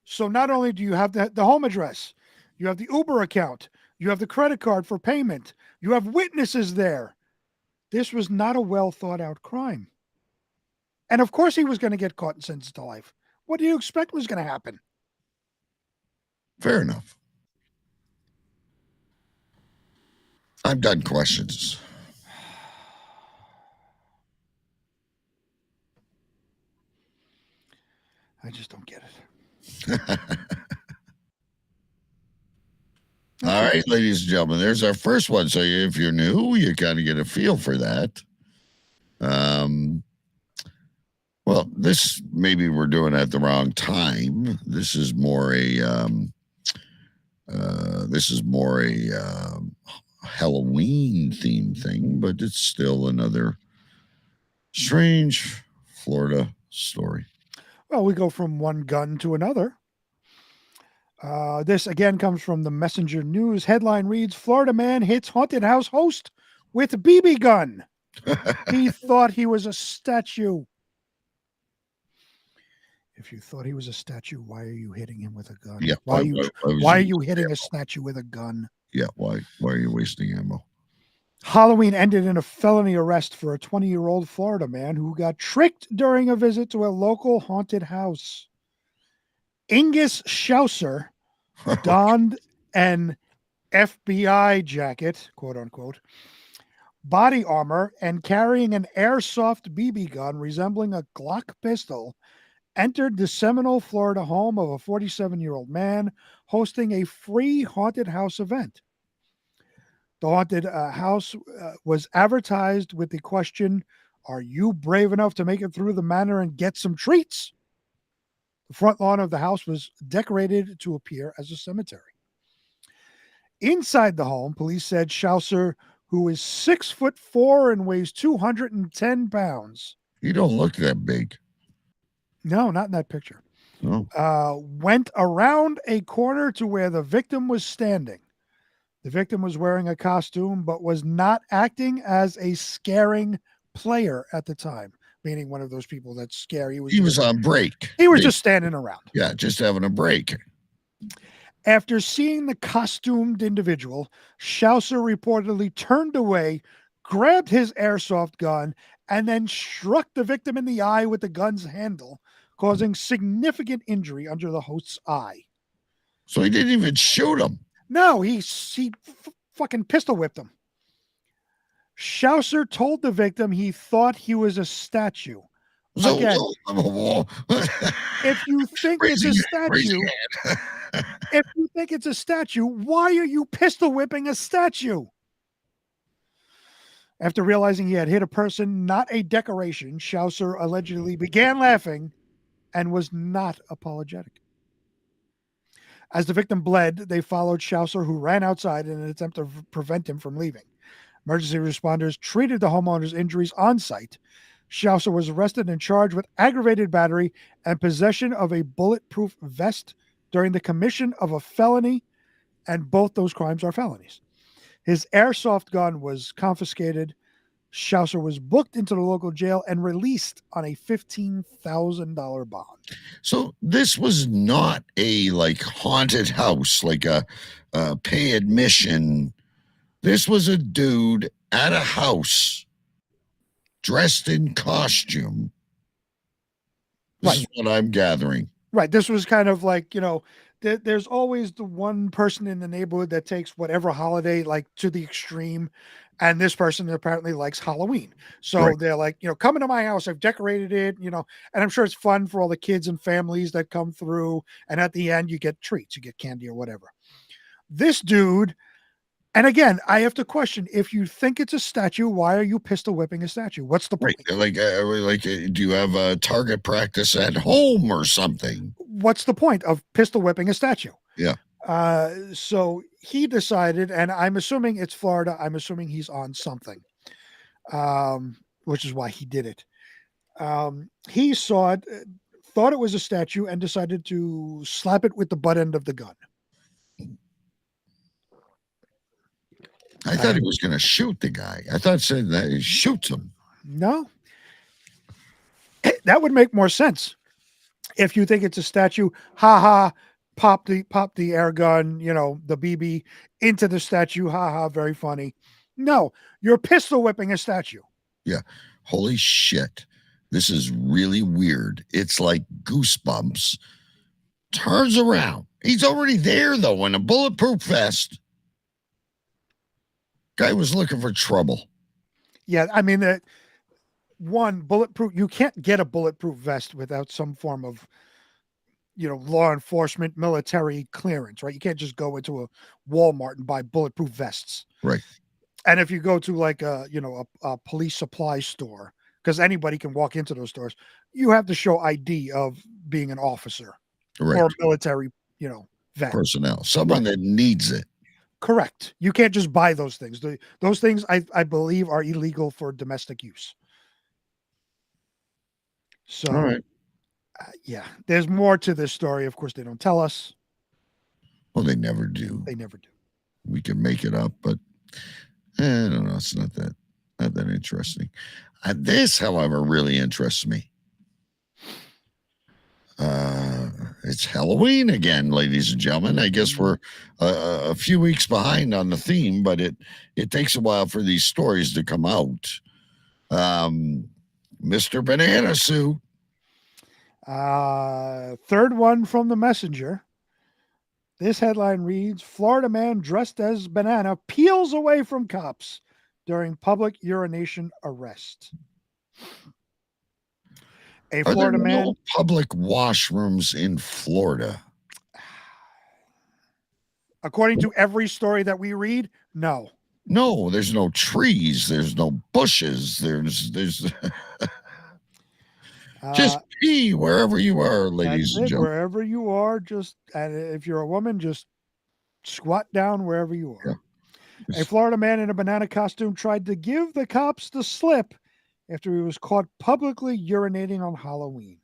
So not only do you have the home address, you have the Uber account, you have the credit card for payment, you have witnesses there. This was not a well thought out crime. And of course he was going to get caught and sentenced to life. What do you expect was going to happen? Fair enough. I'm done questions. I just don't get it. All right, ladies and gentlemen, there's our first one. So if you're new, you kind of get a feel for that. Well, this maybe we're doing at the wrong time. This is more a Halloween themed thing, but it's still another strange Florida story. Well, we go from one gun to another. This again comes from the Messenger News. Headline reads, Florida man hits haunted house host with BB gun. He thought he was a statue. If you thought he was a statue, why are you hitting him with a gun? Yeah. Why are you hitting a statue with a gun? Yeah. Why are you wasting ammo? Halloween ended in a felony arrest for a 20-year-old Florida man who got tricked during a visit to a local haunted house. Ingus Schauser donned an FBI jacket, quote unquote, body armor, and carrying an airsoft BB gun resembling a Glock pistol, entered the Seminole, Florida home of a 47-year-old man hosting a free haunted house event. The haunted house was advertised with the question, "Are you brave enough to make it through the manor and get some treats?" The front lawn of the house was decorated to appear as a cemetery. Inside the home, police said Schauser, who is 6'4" and weighs 210 pounds. You don't look that big. No, not in that picture. No. Went around a corner to where the victim was standing. The victim was wearing a costume but was not acting as a scaring player at the time, meaning one of those people that scare. He was on break. He was just standing around. Yeah, just having a break. After seeing the costumed individual, Schlosser reportedly turned away, grabbed his airsoft gun, and then struck the victim in the eye with the gun's handle, causing significant injury under the host's eye. So he didn't even shoot him. No, he fucking pistol whipped him. Schlosser told the victim he thought he was a statue. Again, if you think it's a statue, why are you pistol whipping a statue? After realizing he had hit a person, not a decoration, Schlosser allegedly began laughing and was not apologetic. As the victim bled, they followed Schlosser, who ran outside in an attempt to prevent him from leaving. Emergency responders treated the homeowner's injuries on site. Schlosser was arrested and charged with aggravated battery and possession of a bulletproof vest during the commission of a felony, and both those crimes are felonies. His airsoft gun was confiscated. Schlosser was booked into the local jail and released on a $15,000 bond. So this was not a haunted house, like a pay admission. This was a dude at a house dressed in costume. This is what I'm gathering. Right. This was kind of like, there's always the one person in the neighborhood that takes whatever holiday to the extreme. And this person apparently likes Halloween. So they're like, come into my house. I've decorated it, and I'm sure it's fun for all the kids and families that come through. And at the end, you get treats, you get candy or whatever. This dude, and again, I have to question, if you think it's a statue, why are you pistol whipping a statue? What's the point? Do you have a target practice at home or something? What's the point of pistol whipping a statue? Yeah. So he decided, and I'm assuming it's Florida. I'm assuming he's on something, which is why he did it. He saw it, thought it was a statue, and decided to slap it with the butt end of the gun. I thought he was going to shoot the guy. I thought it said that he shoots him. No. That would make more sense. If you think it's a statue, pop the air gun, the BB into the statue, very funny. No, you're pistol whipping a statue. Yeah. Holy shit. This is really weird. It's like Goosebumps. Turns around. He's already there, though, in a bulletproof vest. Guy was looking for trouble. Yeah, I mean, bulletproof. You can't get a bulletproof vest without some form of, law enforcement, military clearance, right? You can't just go into a Walmart and buy bulletproof vests. Right. And if you go to a police supply store, because anybody can walk into those stores, you have to show ID of being an officer or military, vet. Personnel, someone that needs it. Correct. You can't just buy those things. Those things, I believe, are illegal for domestic use. So, all right. Yeah, there's more to this story. Of course, they don't tell us. Well, they never do. They never do. We can make it up, but I don't know. It's not that interesting. This, however, really interests me. It's Halloween again, ladies and gentlemen. I guess we're a few weeks behind on the theme, but it takes a while for these stories to come out. Mr. Banana Suit. Third one from the Messenger. This headline reads, Florida man dressed as banana peels away from cops during public urination arrest. Are Florida there no public washrooms in Florida? According to every story that we read, no. No, there's no trees. There's no bushes. There's just pee wherever you are, ladies and gentlemen. Wherever you are, and if you're a woman, just squat down wherever you are. Yeah. A Florida man in a banana costume tried to give the cops the slip after he was caught publicly urinating on Halloween.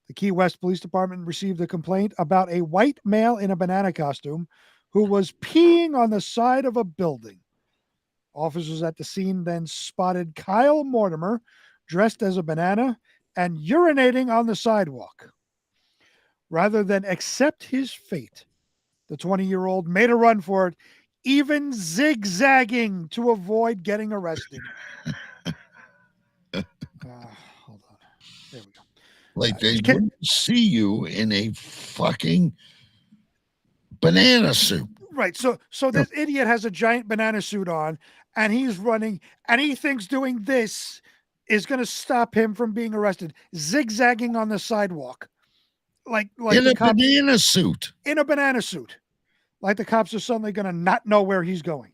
The Key West Police Department received a complaint about a white male in a banana costume who was peeing on the side of a building. Officers at the scene then spotted Kyle Mortimer dressed as a banana and urinating on the sidewalk. Rather than accept his fate, the 20-year-old made a run for it, even zigzagging to avoid getting arrested. Hold on. There we go. Like they wouldn't see you in a fucking banana suit. Right. So this idiot has a giant banana suit on, and he's running, and he thinks doing this is going to stop him from being arrested, zigzagging on the sidewalk. Like in the a cops, banana suit. In a banana suit. Like the cops are suddenly going to not know where he's going.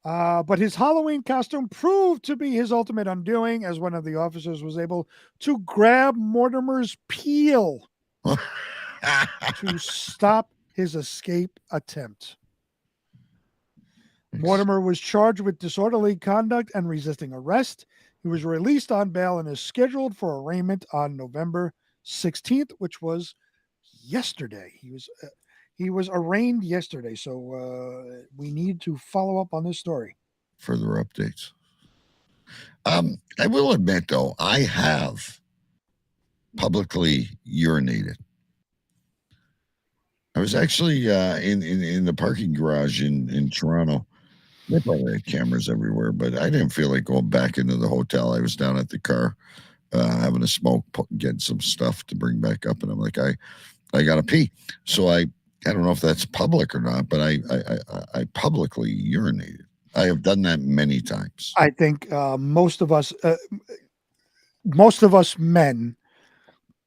But his Halloween costume proved to be his ultimate undoing, as one of the officers was able to grab Mortimer's peel to stop his escape attempt. Mortimer was charged with disorderly conduct and resisting arrest. He was released on bail and is scheduled for arraignment on November 16th, which was yesterday. He was arraigned yesterday, so we need to follow up on this story. Further updates. I will admit, though, I have publicly urinated. I was actually in the parking garage in Toronto. They probably had cameras everywhere, but I didn't feel like going back into the hotel. I was down at the car having a smoke, getting some stuff to bring back up, and I'm like, I got to pee. So I don't know if that's public or not, but I publicly urinated. I have done that many times. I think most of us men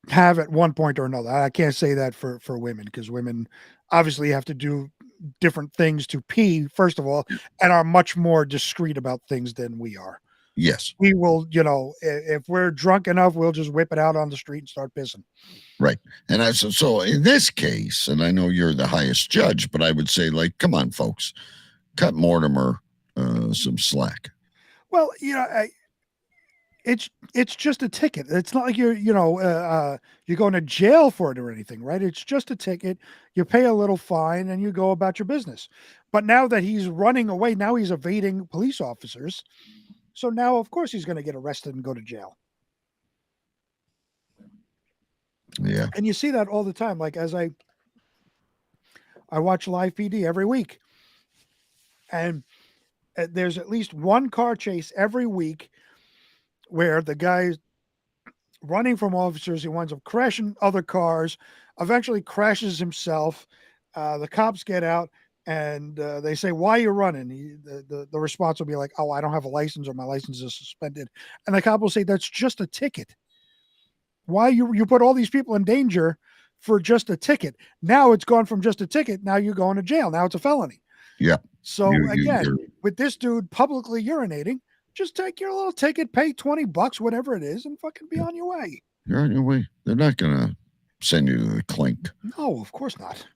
have at one point or another. I can't say that for women, because women obviously have to do different things to pee, first of all, and are much more discreet about things than we are. Yes. We will, if we're drunk enough, we'll just whip it out on the street and start pissing. Right. And so in this case, and I know you're the highest judge, but I would say, like, come on, folks, cut Mortimer some slack. Well, it's just a ticket. It's not like you're going to jail for it or anything, right? It's just a ticket. You pay a little fine and you go about your business. But now that he's running away, now he's evading police officers. So now, of course, he's going to get arrested and go to jail. Yeah. And you see that all the time. Like, as I watch Live PD every week, and there's at least one car chase every week where the guy's running from officers. He winds up crashing other cars, eventually crashes himself. The cops get out and they say, "Why are you running?" The response will be like, "Oh, I don't have a license, or my license is suspended." And the cop will say, "That's just a ticket. Why you put all these people in danger for just a ticket? Now it's gone from just a ticket. Now you're going to jail. Now it's a felony." Yeah. So again, with this dude publicly urinating, just take your little ticket, pay $20, whatever it is, and fucking be on your way. You're on your way. They're not going to send you to the clink. No, of course not.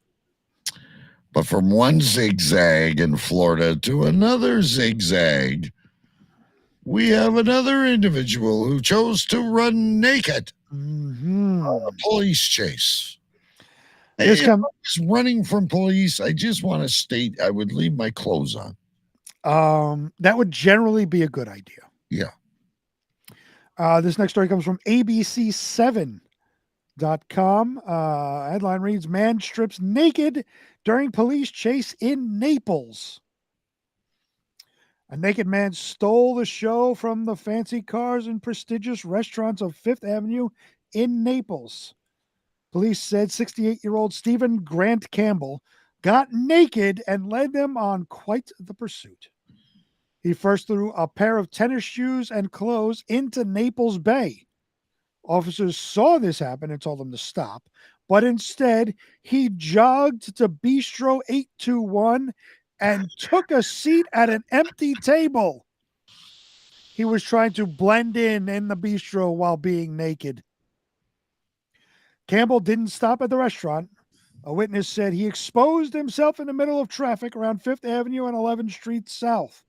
But from one zigzag in Florida to another zigzag, we have another individual who chose to run naked on a police chase. If I was running from police, I just want to state I would leave my clothes on. That would generally be a good idea. Yeah. This next story comes from ABC7.com. Headline reads, "Man strips naked during police chase in Naples." A naked man stole the show from the fancy cars and prestigious restaurants of Fifth Avenue in Naples. Police said 68-year-old Stephen Grant Campbell got naked and led them on quite the pursuit. He first threw a pair of tennis shoes and clothes into Naples Bay. Officers saw this happen and told him to stop, but instead he jogged to Bistro 821 and took a seat at an empty table. He was trying to blend in the bistro while being naked. Campbell didn't stop at the restaurant. A witness said he exposed himself in the middle of traffic around 5th Avenue and 11th Street South.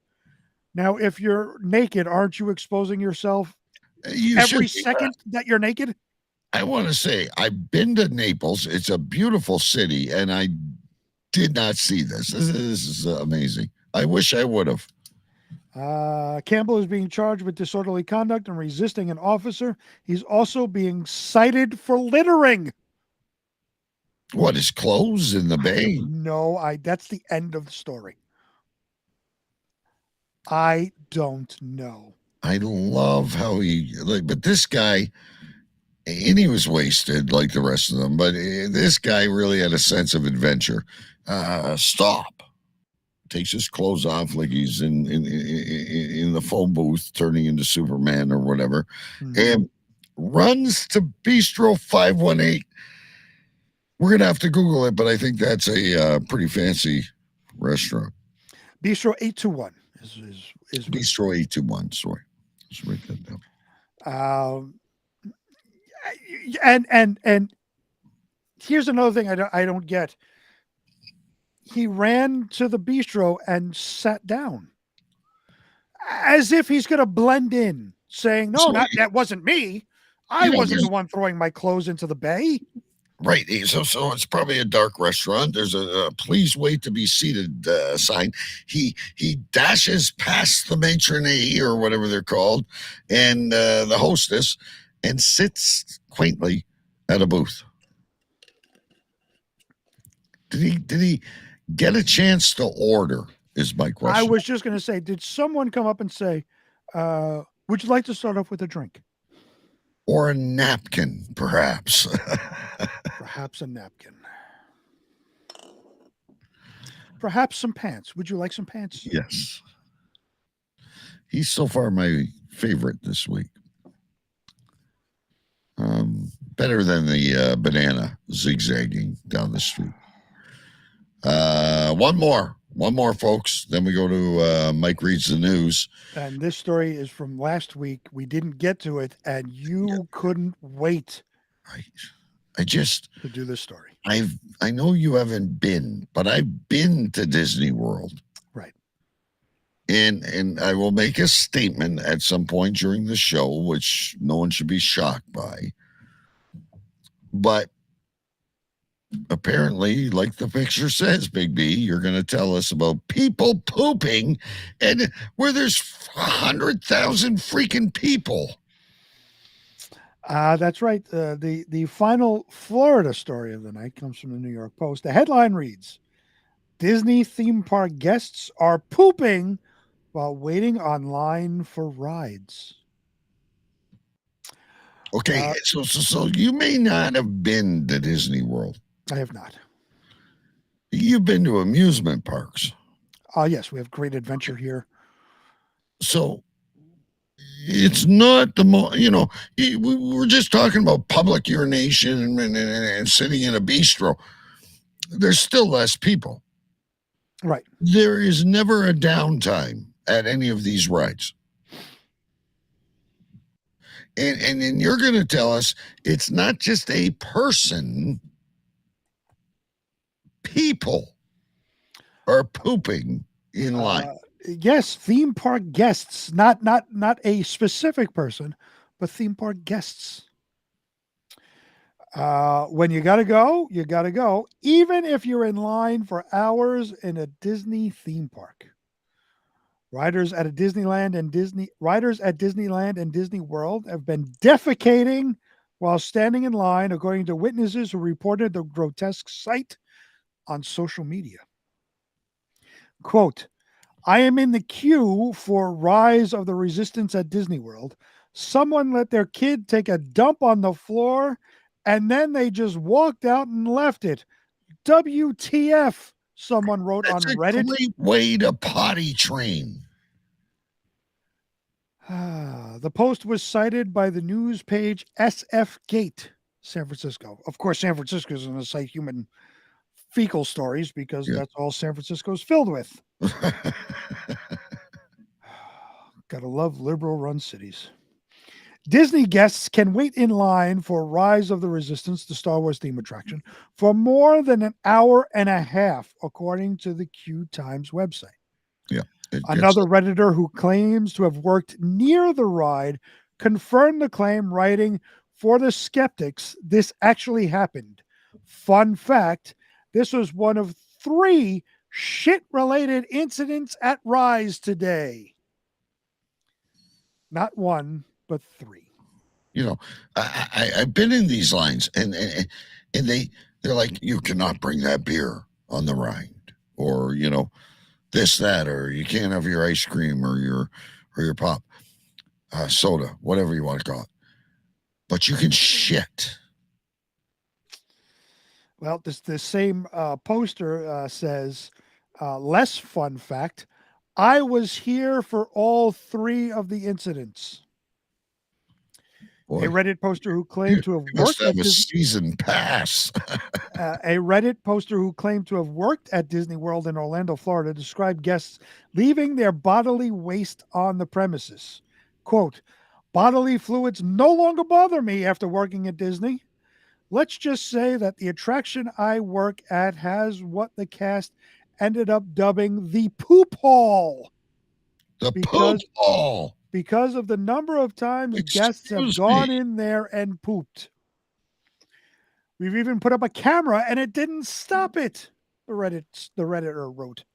Now, if you're naked, aren't you exposing yourself every second that you're naked? I want to say, I've been to Naples. It's a beautiful city, and I did not see this. This is amazing. I wish I would have. Campbell is being charged with disorderly conduct and resisting an officer. He's also being cited for littering. What, his clothes in the bay? No, that's the end of the story. I don't know. I love how but this guy, and he was wasted like the rest of them, but this guy really had a sense of adventure. Stop. Takes his clothes off like he's in the phone booth turning into Superman or whatever, and runs to Bistro 518. We're going to have to Google it, but I think that's a pretty fancy restaurant. Bistro 821 is Bistro 821. Sorry. Let's write that down. And here's another thing I don't get. He ran to the bistro and sat down as if he's going to blend in, saying, "No, that wasn't me. I wasn't the one throwing my clothes into the bay." Right. So it's probably a dark restaurant. There's a please wait to be seated sign. He dashes past the matron or whatever they're called and the hostess and sits quaintly at a booth. Did he get a chance to order is my question. I was just going to say, did someone come up and say, would you like to start off with a drink? Or a napkin, perhaps. Perhaps a napkin. Perhaps some pants. Would you like some pants? Yes. He's so far my favorite this week. Better than the banana zigzagging down the street. One more, folks. Then we go to Mike reads the news. And this story is from last week. We didn't get to it, and you couldn't wait. I just to do this story. I know you haven't been, but I've been to Disney World. Right. And I will make a statement at some point during the show, which no one should be shocked by. But apparently, like the picture says, Big B, you're going to tell us about people pooping and where there's 100,000 freaking people. That's right. The final Florida story of the night comes from the New York Post. The headline reads, Disney theme park guests are pooping while waiting online for rides. Okay, so you may not have been to Disney World. I have not. You've been to amusement parks. Yes, we have great adventure here. So it's not the most, we were just talking about public urination and sitting in a bistro. There's still less people. Right. There is never a downtime at any of these rides. And then you're going to tell us it's not just a person. People are pooping in line. Yes, theme park guests, not a specific person, but theme park guests. When you got to go, you got to go, even if you're in line for hours in a Disney theme park. Riders at Disneyland and Disney World have been defecating while standing in line, according to witnesses who reported the grotesque sight on social media. Quote, I am in the queue for Rise of the Resistance at Disney World. Someone let their kid take a dump on the floor and then they just walked out and left it. WTF, someone wrote on Reddit. That's a great way to potty train. The post was cited by the news page SF Gate, San Francisco. Of course, San Francisco is going to cite human fecal stories because that's all San Francisco is filled with. Gotta love liberal-run cities. Disney guests can wait in line for Rise of the Resistance, the Star Wars theme attraction, for more than an hour and a half, according to the Q Times website. Yeah. Another Redditor who claims to have worked near the ride confirmed the claim, writing, for the skeptics, this actually happened. Fun fact, this was one of 3 shit-related incidents at Rise today. Not 1, but 3. You know, I've been in these lines, and they're like, you cannot bring that beer on the ride, or this, that, or you can't have your ice cream or your pop, soda, whatever you want to call it. But you can shit. Well, the same poster says, less fun fact, I was here for all 3 of the incidents. Boy, a Reddit poster who claimed to have you must worked have at a season pass. a Reddit poster who claimed to have worked at Disney World in Orlando, Florida, described guests leaving their bodily waste on the premises. Quote, bodily fluids no longer bother me after working at Disney. Let's just say that the attraction I work at has what the cast ended up dubbing the poop hall. The poop hall. Because of the number of times guests have gone in there and pooped. We've even put up a camera and it didn't stop it, the Redditor wrote.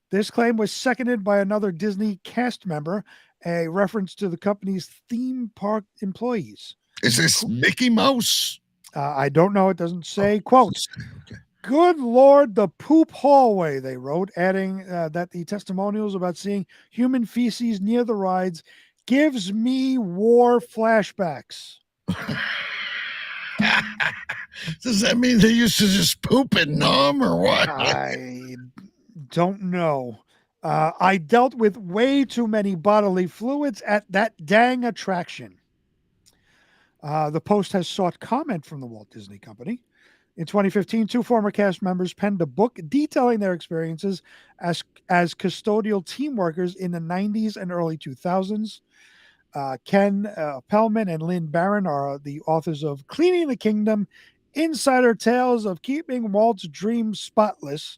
This claim was seconded by another Disney cast member, a reference to the company's theme park employees. Is this Mickey Mouse? I don't know. It doesn't say. Quote, good Lord, the poop hallway, they wrote, adding that the testimonials about seeing human feces near the rides gives me war flashbacks. Does that mean they used to just poop and numb or what? I don't know. I dealt with way too many bodily fluids at that dang attraction. The Post has sought comment from the Walt Disney Company. In 2015, 2 former cast members penned a book detailing their experiences as custodial team workers in the 90s and early 2000s. Ken Pellman and Lynn Barron are the authors of Cleaning the Kingdom, Insider Tales of Keeping Walt's Dream Spotless,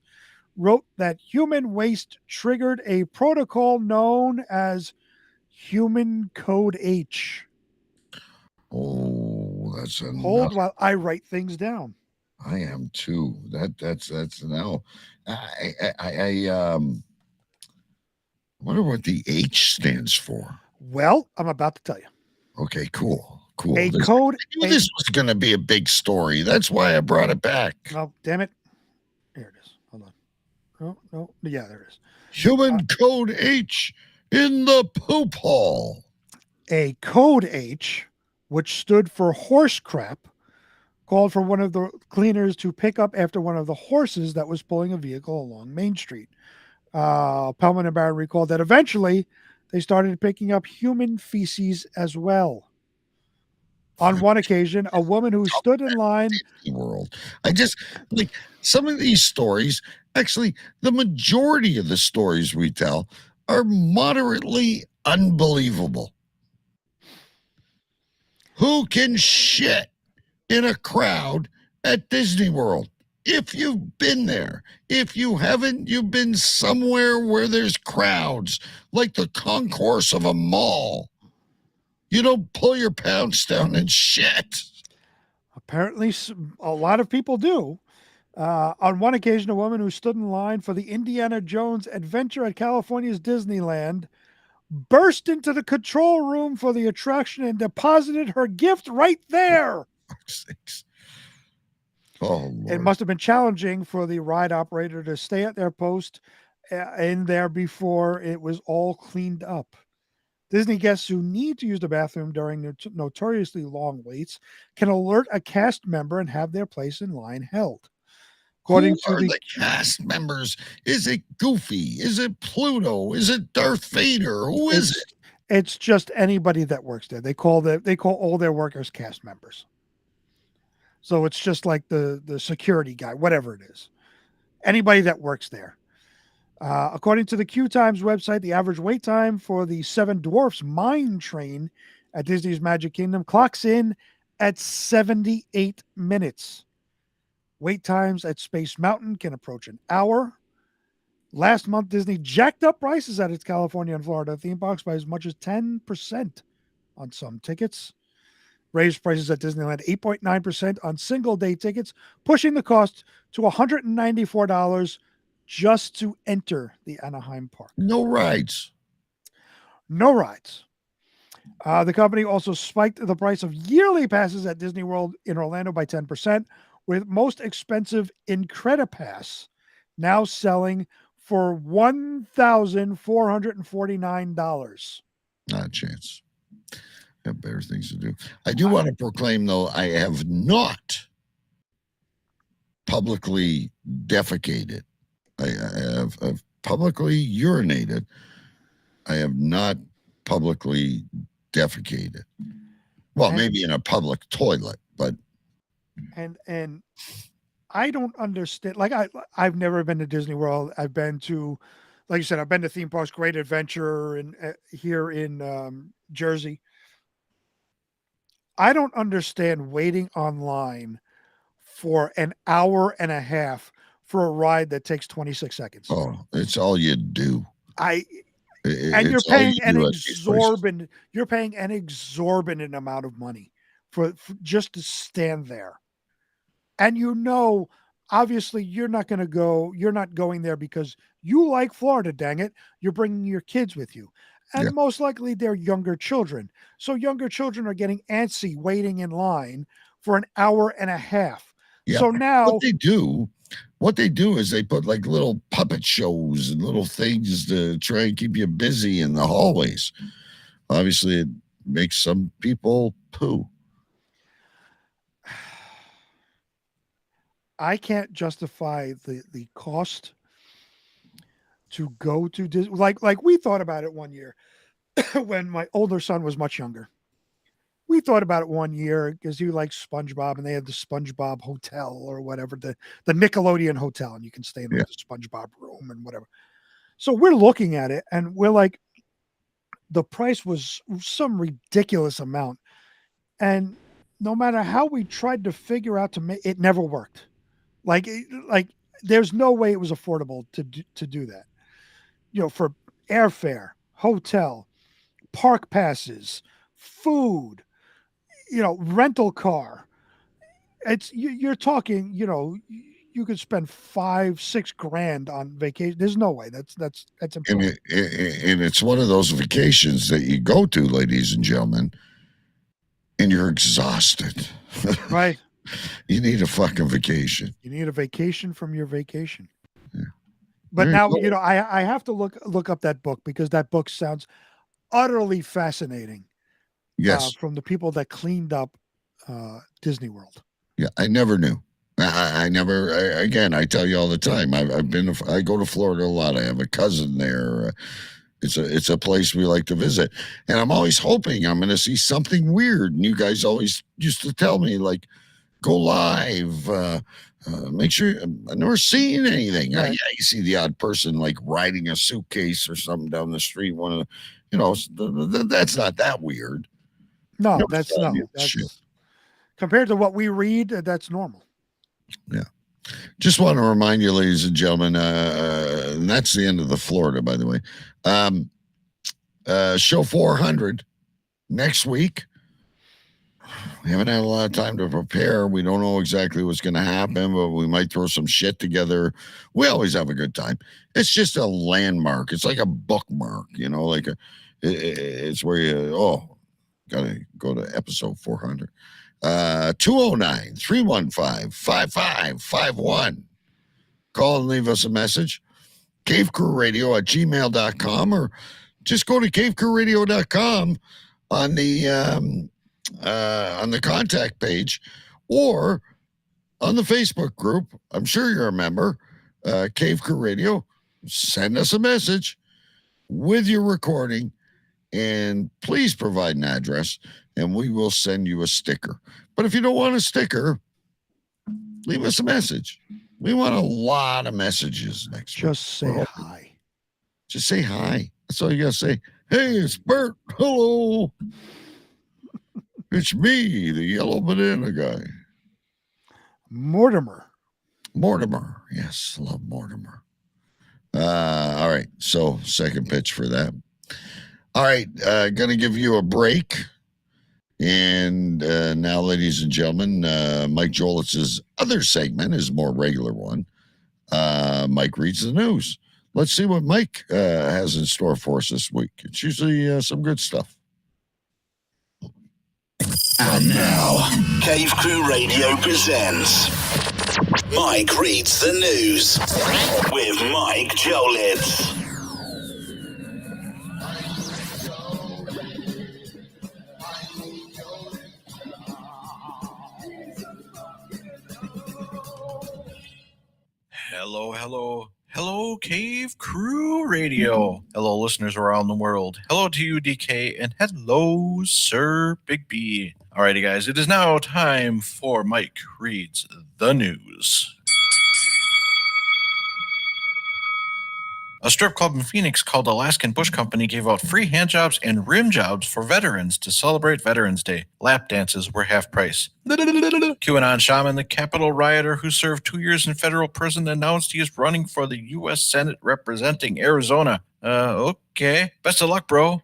wrote that human waste triggered a protocol known as Human Code H. Oh, that's enough. Hold while I write things down. I am too. That's now. I wonder what the H stands for. Well, I'm about to tell you. Okay, cool. I knew this was going to be a big story. That's why I brought it back. Oh, damn it. Here it is. Hold on. No. Yeah, there it is. Human Code H in the poop hall. A Code H, which stood for horse crap, called for one of the cleaners to pick up after one of the horses that was pulling a vehicle along Main Street. Pellman and Barron recalled that eventually they started picking up human feces as well. On one occasion, a woman who stood in line. World. I just like some of these stories. Actually, the majority of the stories we tell are moderately unbelievable. Who can shit in a crowd at Disney World? If you've been there, if you haven't, you've been somewhere where there's crowds, like the concourse of a mall. You don't pull your pants down and shit. Apparently, a lot of people do. On one occasion, a woman who stood in line for the Indiana Jones adventure at California's Disneyland burst into the control room for the attraction and deposited her gift right there. Oh, Lord. It must have been challenging for the ride operator to stay at their post in there before it was all cleaned up. Disney guests who need to use the bathroom during notoriously long waits can alert a cast member and have their place in line held. According to the cast members, is it Goofy? Is it Pluto? Is it Darth Vader? Who is it? It's just anybody that works there. They call all their workers cast members. So it's just like the security guy, whatever it is. Anybody that works there. According to the Q Times website, the average wait time for the Seven Dwarfs Mine Train at Disney's Magic Kingdom clocks in at 78 minutes. Wait times at Space Mountain can approach an hour. Last month, Disney jacked up prices at its California and Florida theme parks by as much as 10% on some tickets. raised prices at Disneyland 8.9% on single-day tickets, pushing the cost to $194 just to enter the Anaheim Park. No rides. No rides. The company also spiked the price of yearly passes at Disney World in Orlando by 10%, with most expensive Incredipass now selling for $1,449. Not a chance. Have better things to do. I do want to proclaim, though, I have not publicly defecated. I've publicly urinated. I have not publicly defecated. Well, maybe in a public toilet, but and I don't understand. Like I've never been to Disney World. I've been to, like you said, I've been to theme parks, Great Adventure, and here in Jersey. I don't understand waiting online for an hour and a half for a ride that takes 26 seconds. Oh, it's all you do. And you're paying you're paying an exorbitant amount of money for just to stand there. And obviously you're not going there because you like Florida, dang it. You're bringing your kids with you. And most likely they're younger children. So younger children are getting antsy waiting in line for an hour and a half. Yeah. So now what they do is they put like little puppet shows and little things to try and keep you busy in the hallways. Obviously, it makes some people poo. I can't justify the cost to go to Disney. Like we thought about it one year when my older son was much younger. We thought about it one year because he liked SpongeBob, and they had the SpongeBob Hotel or whatever, the Nickelodeon Hotel, and you can stay in the SpongeBob room and whatever. So we're looking at it, and we're like, the price was some ridiculous amount, and no matter how we tried to figure out to make it, never worked. Like there's no way it was affordable to do that. For airfare, hotel, park passes, food, rental car. You're talking, you could spend $5,000-$6,000 on vacation. There's no way. That's impossible. And it's one of those vacations that you go to, ladies and gentlemen, and you're exhausted. Right. You need a fucking vacation. You need a vacation from your vacation. Yeah. But now, I have to look up that book because that book sounds utterly fascinating. Yes. From the people that cleaned up Disney World. Yeah, I never knew. I tell you all the time. I go to Florida a lot. I have a cousin there. It's a place we like to visit, and I'm always hoping I'm going to see something weird. And you guys always used to tell me, like, go live. Make sure. I've never seen anything. Right. You see the odd person like riding a suitcase or something down the street. That's not that weird. No, that's compared to what we read. That's normal. Yeah. Just want to remind you, ladies and gentlemen, and that's the end of the Florida, by the way. Show 400 next week. We haven't had a lot of time to prepare. We don't know exactly what's going to happen, but we might throw some shit together. We always have a good time. It's just a landmark. It's like a bookmark, it's where you, got to go to episode 400. 209-315-5551. Call and leave us a message. cavecrewradio@gmail.com, or just go to cavecrewradio.com on the contact page, or on the Facebook group. I'm sure you're a member. Cave Crew Radio. Send us a message with your recording, and please provide an address, and we will send you a sticker. But if you don't want a sticker, leave us a message. We want a lot of messages next week. Just say hi. Just say hi. That's all you got to say. Hey, it's Bert. Hello. It's me, the yellow banana guy. Mortimer. Yes, love Mortimer. All right. So, second pitch for that. All right. Going to give you a break. And now, ladies and gentlemen, Mike Jolitz's other segment is a more regular one. Mike reads the news. Let's see what Mike has in store for us this week. It's usually some good stuff. And now, Cave Crew Radio presents Mike Reads the News with Mike Jolitz. Hello, Cave Crew Radio. Hello, listeners around the world. Hello to you, DK, and hello, Sir Big B. Alrighty, guys, it is now time for Mike Reads the News. A strip club in Phoenix called Alaskan Bush Company gave out free handjobs and rim jobs for veterans to celebrate Veterans Day. Lap dances were half price. QAnon shaman, the Capitol rioter who served 2 years in federal prison, announced he is running for the U.S. Senate representing Arizona. Okay. Best of luck, bro.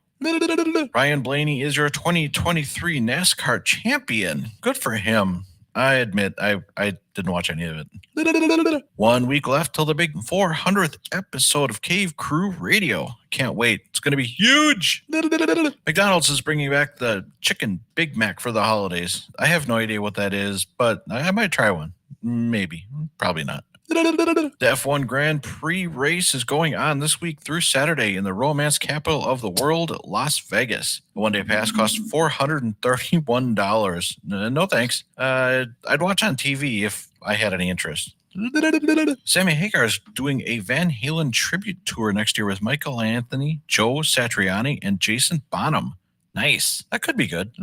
Ryan Blaney is your 2023 NASCAR champion. Good for him. I admit, I didn't watch any of it. 1 week left till the big 400th episode of Cave Crew Radio. Can't wait. It's going to be huge. McDonald's is bringing back the Chicken Big Mac for the holidays. I have no idea what that is, but I might try one. Maybe. Probably not. The F1 Grand Prix race is going on this week through Saturday in the romance capital of the world, Las Vegas. The one-day pass costs $431. No thanks. I'd watch on TV if I had any interest. Sammy Hagar is doing a Van Halen tribute tour next year with Michael Anthony, Joe Satriani, and Jason Bonham. Nice. That could be good.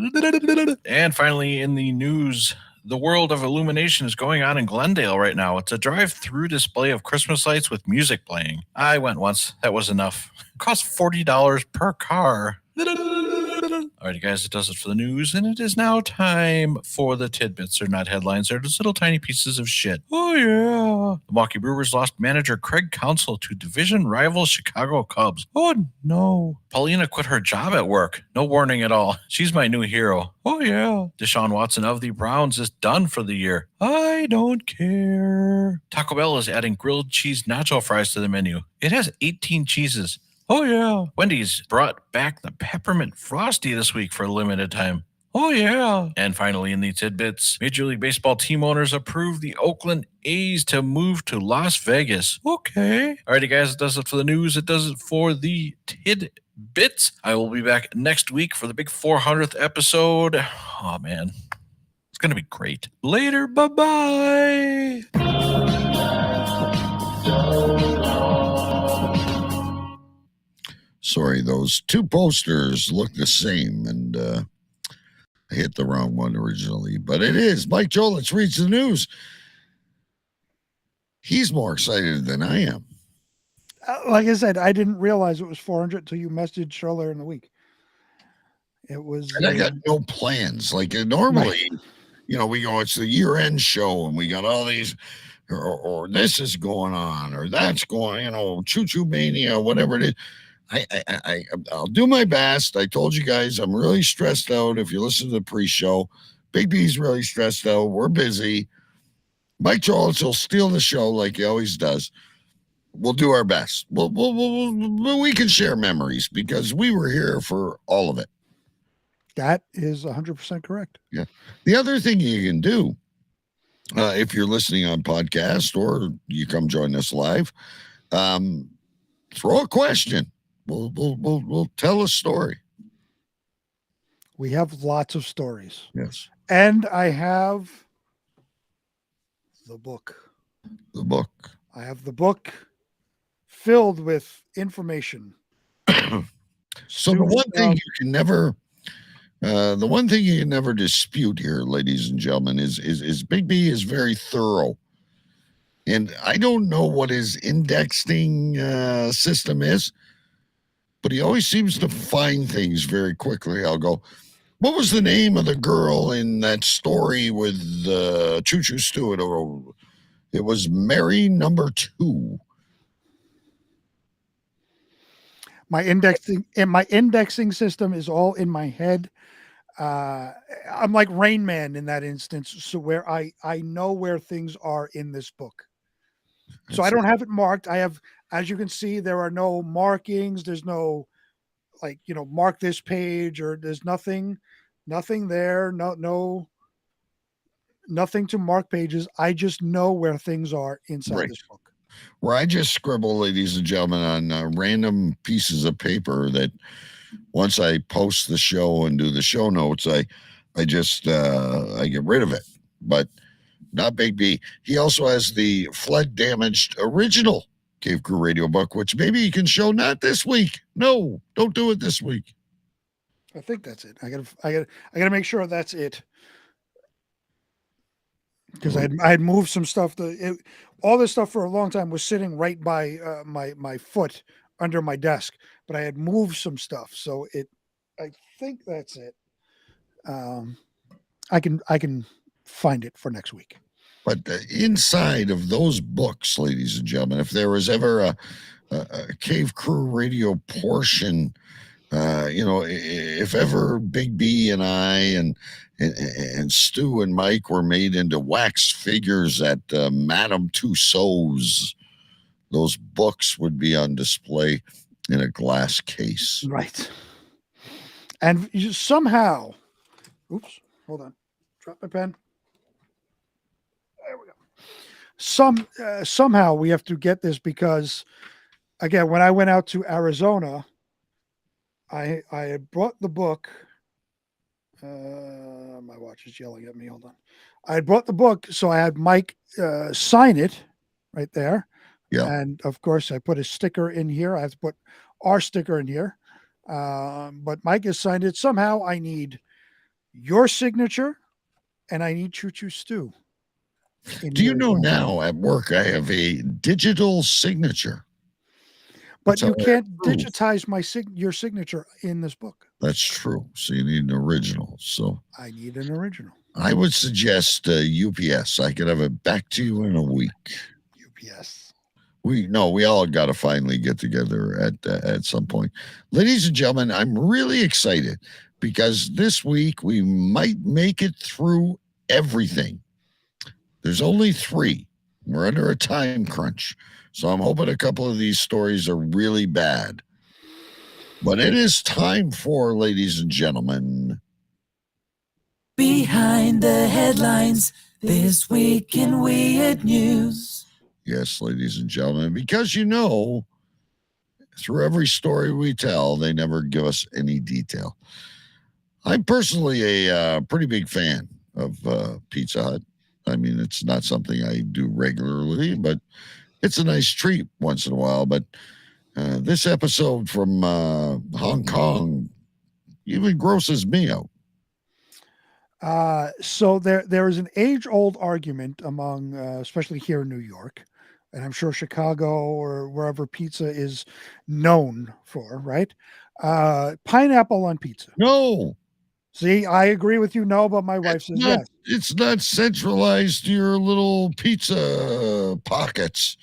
And finally, in the news, the World of Illumination is going on in Glendale right now. It's a drive-through display of Christmas lights with music playing. I went once. That was enough. It cost $40 per car. Alrighty, guys, it does it for the news, and it is now time for the tidbits. They're not headlines. They're just little tiny pieces of shit. Oh, yeah. The Milwaukee Brewers lost manager Craig Counsell to division rival Chicago Cubs. Oh, no. Paulina quit her job at work. No warning at all. She's my new hero. Oh, yeah. Deshaun Watson of the Browns is done for the year. I don't care. Taco Bell is adding grilled cheese nacho fries to the menu. It has 18 cheeses. Oh, yeah. Wendy's brought back the Peppermint Frosty this week for a limited time. Oh, yeah. And finally, in the tidbits, Major League Baseball team owners approved the Oakland A's to move to Las Vegas. Okay. Alrighty, guys, it does it for the news. It does it for the tidbits. I will be back next week for the big 400th episode. Oh, man. It's going to be great. Later. Bye-bye. Sorry, those two posters look the same, and I hit the wrong one originally. But it is. Mike Jolitz reads the news. He's more excited than I am. Like I said, I didn't realize it was 400 until you messaged earlier in the week. It was. And I got no plans. Like normally, you know, we go, it's the year-end show, and we got all these, or this is going on, or that's going, you know, choo-choo mania, whatever it is. I'll do my best. I told you guys I'm really stressed out. If you listen to the pre-show, Big B's really stressed out. We're busy. Mike Jolitz will steal the show like he always does. We'll do our best. We can share memories because we were here for all of it. That is 100% correct. Yeah. The other thing you can do, if you're listening on podcast or you come join us live, throw a question. We'll tell a story. We have lots of stories. Yes. And I have the book. The book. I have the book filled with information. So the one thing you can never dispute here, ladies and gentlemen, is Big B is very thorough. And I don't know what his indexing system is, but he always seems to find things very quickly. I'll go, what was the name of the girl in that story with Choo Choo Stewart? It was Mary number 2. My indexing system is all in my head. I'm like Rain Man in that instance, so where I know where things are in this book. So I don't have it marked. I have, as you can see, there are no markings. There's no like, mark this page, or there's nothing there. Nothing to mark pages. I just know where things are inside this book. Where I just scribble, ladies and gentlemen, on random pieces of paper that once I post the show and do the show notes, I just I get rid of it. But not Big B. He also has the flood damaged original Cave Crew Radio book, which maybe he can show not this week. No, don't do it this week. I think that's it. I gotta make sure that's it. Because I had moved some stuff. All this stuff for a long time was sitting right by my foot under my desk, but I had moved some stuff, so I think that's it. I can find it for next week. But inside of those books, ladies and gentlemen, if there was ever a Cave Crew Radio portion, if ever Big B and I and Stu and Mike were made into wax figures at Madame Tussauds, those books would be on display in a glass case. Right. And somehow, oops, hold on, drop my pen. There we go. Somehow we have to get this because, again, when I went out to Arizona, I had brought the book. My watch is yelling at me. Hold on. I had brought the book, so I had Mike sign it right there. Yeah. And of course, I put a sticker in here. I have to put our sticker in here. But Mike has signed it. Somehow I need your signature, and I need Choo Choo Stu. Do you know now at work I have a digital signature? But you can't digitize your signature in this book. That's true. So you need an original. So I need an original. I would suggest UPS. I could have it back to you in a week. UPS. We all got to finally get together at some point. Ladies and gentlemen, I'm really excited because this week we might make it through everything. There's only 3. We're under a time crunch. So I'm hoping a couple of these stories are really bad. But it is time for, ladies and gentlemen, Behind the Headlines This Week in Weird News. Yes, ladies and gentlemen, because through every story we tell, they never give us any detail. I'm personally a pretty big fan of Pizza Hut. I mean, it's not something I do regularly, but it's a nice treat once in a while. But this episode from Hong Kong even grosses me out. So there is an age-old argument among, especially here in New York, and I'm sure Chicago or wherever pizza is known for, right? Pineapple on pizza. No. See, I agree with you. No, but my wife says yes. It's not centralized to your little pizza pockets.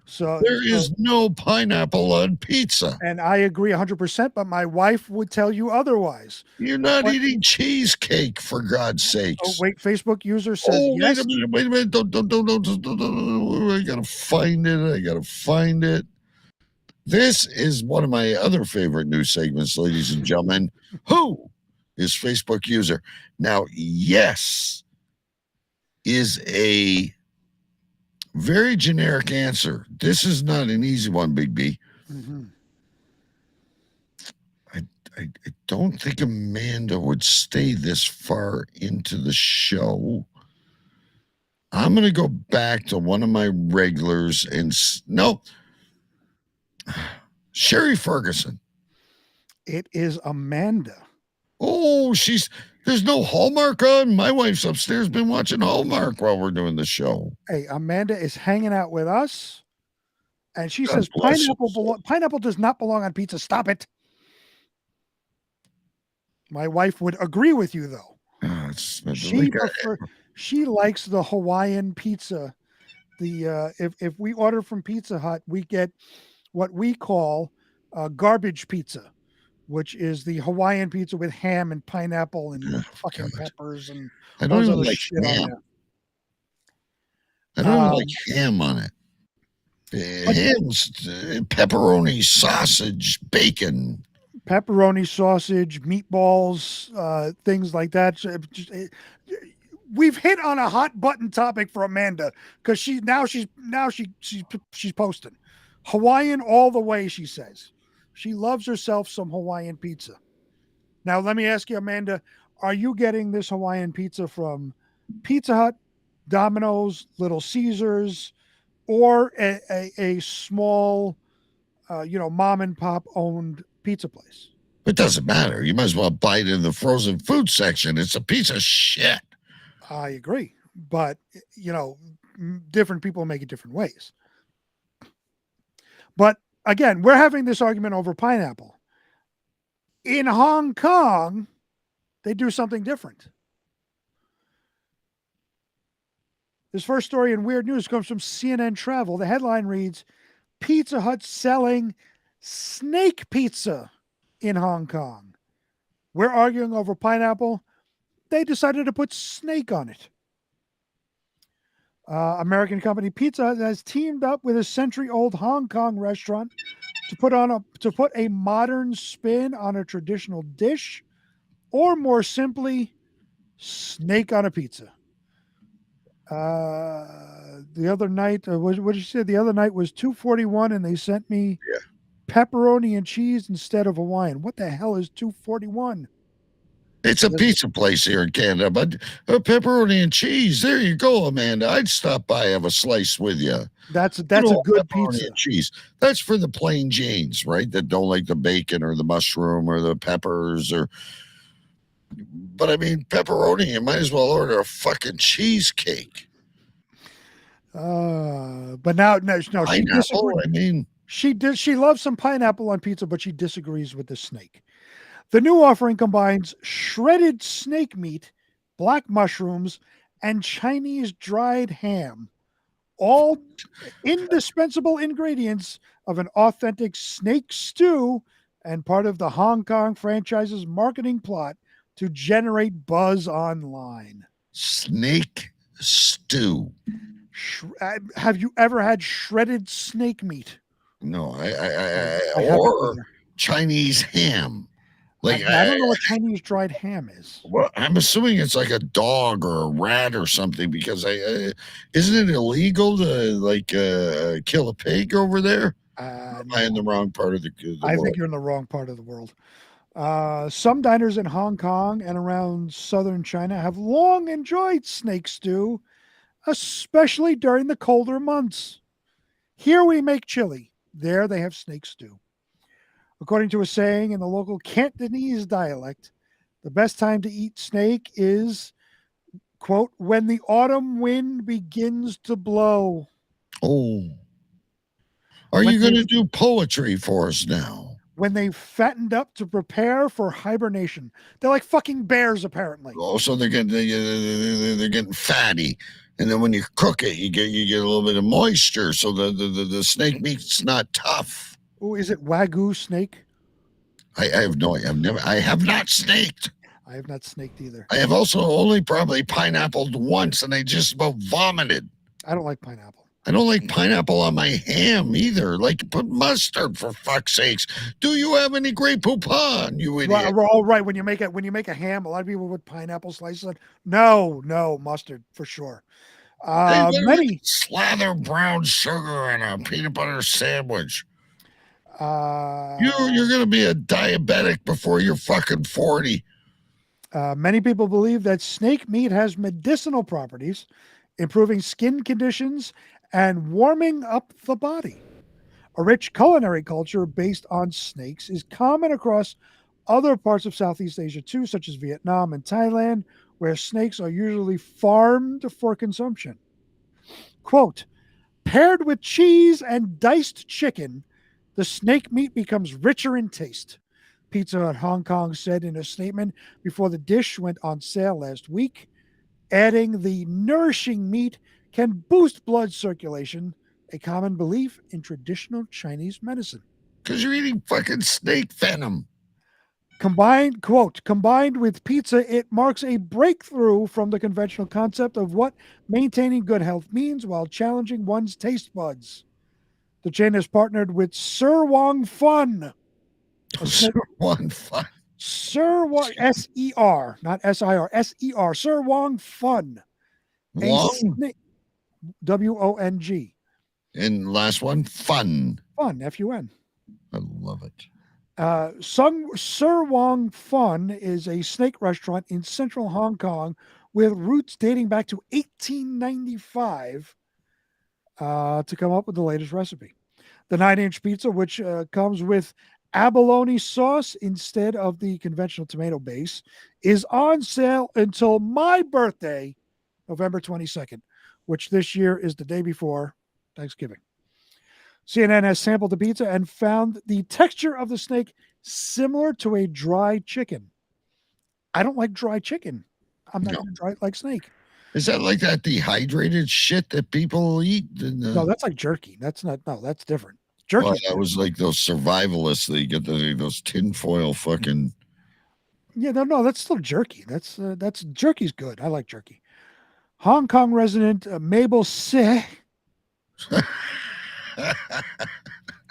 So there is no pineapple on pizza. And I agree 100%, but my wife would tell you otherwise. You're not eating cheesecake, for God's sakes. Oh, wait, Facebook user says yes. Wait a minute. Don't. I got to find it. This is one of my other favorite news segments, ladies and gentlemen. Who is Facebook user? Now, yes is a very generic answer. This is not an easy one, Big B. Mm-hmm. I don't think Amanda would stay this far into the show. I'm going to go back to one of my regulars and no, Sherry Ferguson. It is Amanda. Oh, there's no Hallmark on. My wife's upstairs been watching Hallmark while we're doing the show. Hey, Amanda is hanging out with us, and she says pineapple does not belong on pizza. Stop it. My wife would agree with you, though. She likes the Hawaiian pizza. If we order from Pizza Hut, we get what we call garbage pizza, which is the Hawaiian pizza with ham and pineapple and fucking God. peppers and I all don't this even other like shit on ham. there. I don't even like ham on it. Ham's pepperoni, sausage, bacon. Pepperoni, sausage, meatballs, things like that. We've hit on a hot button topic for Amanda because she's posting Hawaiian all the way. She says she loves herself some Hawaiian pizza. Now let me ask you, Amanda, are you getting this Hawaiian pizza from Pizza Hut, Domino's, Little Caesars, or a small, mom and pop owned pizza place? It doesn't matter. You might as well buy it in the frozen food section. It's a piece of shit. I agree, but different people make it different ways. But again, we're having this argument over pineapple. In Hong Kong, they do something different. This first story in Weird News comes from CNN Travel. The headline reads, Pizza Hut selling snake pizza in Hong Kong. We're arguing over pineapple. They decided to put snake on it. American company Pizza Hut has teamed up with a century-old Hong Kong restaurant to put a modern spin on a traditional dish, or more simply, snake on a pizza. The other night, what did you say? The other night was $2.41, and they sent me pepperoni and cheese instead of Hawaiian. What the hell is $2.41? It's a pizza place here in Canada, but pepperoni and cheese. There you go, Amanda. I'd stop by, have a slice with you. That's a good pizza. And cheese. That's for the plain Janes, right? That don't like the bacon or the mushroom or the peppers But I mean, pepperoni. You might as well order a fucking cheesecake. But no, she disagrees. She loves some pineapple on pizza, but she disagrees with the snake. The new offering combines shredded snake meat, black mushrooms, and Chinese dried ham, all indispensable ingredients of an authentic snake stew and part of the Hong Kong franchise's marketing plot to generate buzz online. Snake stew. Have you ever had shredded snake meat? No, or Chinese ham. Like I don't know what Chinese dried ham is. Well, I'm assuming it's like a dog or a rat or something because isn't it illegal to kill a pig over there? Am I in the wrong part of the world? I think you're in the wrong part of the world. Some diners in Hong Kong and around southern China have long enjoyed snake stew, especially during the colder months. Here we make chili. There they have snake stew. According to a saying in the local Cantonese dialect, the best time to eat snake is, quote, when the autumn wind begins to blow. Oh. Are you going to do poetry for us now? When they fattened up to prepare for hibernation. They're like fucking bears, apparently. Oh, so they're getting fatty. And then when you cook it, you get a little bit of moisture, so the snake meat's not tough. Oh, is it Wagyu snake? I have no idea. I have not snaked. I have not snaked either. I have also only probably pineappled once, and I just about vomited. I don't like pineapple. I don't like pineapple on my ham either. Like, put mustard, for fuck's sakes. Do you have any Grey Poupon, you idiot? We're all right. When you make a ham, a lot of people put pineapple slices on. No, mustard for sure. Many slather brown sugar in a peanut butter sandwich. You're going to be a diabetic before you're fucking 40. Many people believe that snake meat has medicinal properties, improving skin conditions and warming up the body. A rich culinary culture based on snakes is common across other parts of Southeast Asia too, such as Vietnam and Thailand, where snakes are usually farmed for consumption. Quote, paired with cheese and diced chicken, the snake meat becomes richer in taste, Pizza Hut Hong Kong said in a statement before the dish went on sale last week, adding the nourishing meat can boost blood circulation, a common belief in traditional Chinese medicine. Because you're eating fucking snake venom. Combined with pizza, it marks a breakthrough from the conventional concept of what maintaining good health means while challenging one's taste buds. The chain has partnered with Sir Wong Fun. Sir Wong Fun. Sir Wong, S-E-R, not S-I-R, S-E-R, Sir Wong Fun. Wong? W-O-N-G. And last one, fun. Fun, F-U-N. I love it. Sir Wong Fun is a snake restaurant in central Hong Kong with roots dating back to 1895 to come up with the latest recipe. The 9-inch pizza, which comes with abalone sauce instead of the conventional tomato base, is on sale until my birthday, November 22nd, which this year is the day before Thanksgiving. CNN has sampled the pizza and found the texture of the snake similar to a dry chicken. I don't like dry chicken. I'm not going to try it like snake. Is that like that dehydrated shit that people eat? No, that's like jerky. That's not. No, that's different. Jerky. Well, that was like those survivalists that you get those tinfoil fucking. Yeah, no, that's still jerky. That's jerky's good. I like jerky. Hong Kong resident Mabel Se.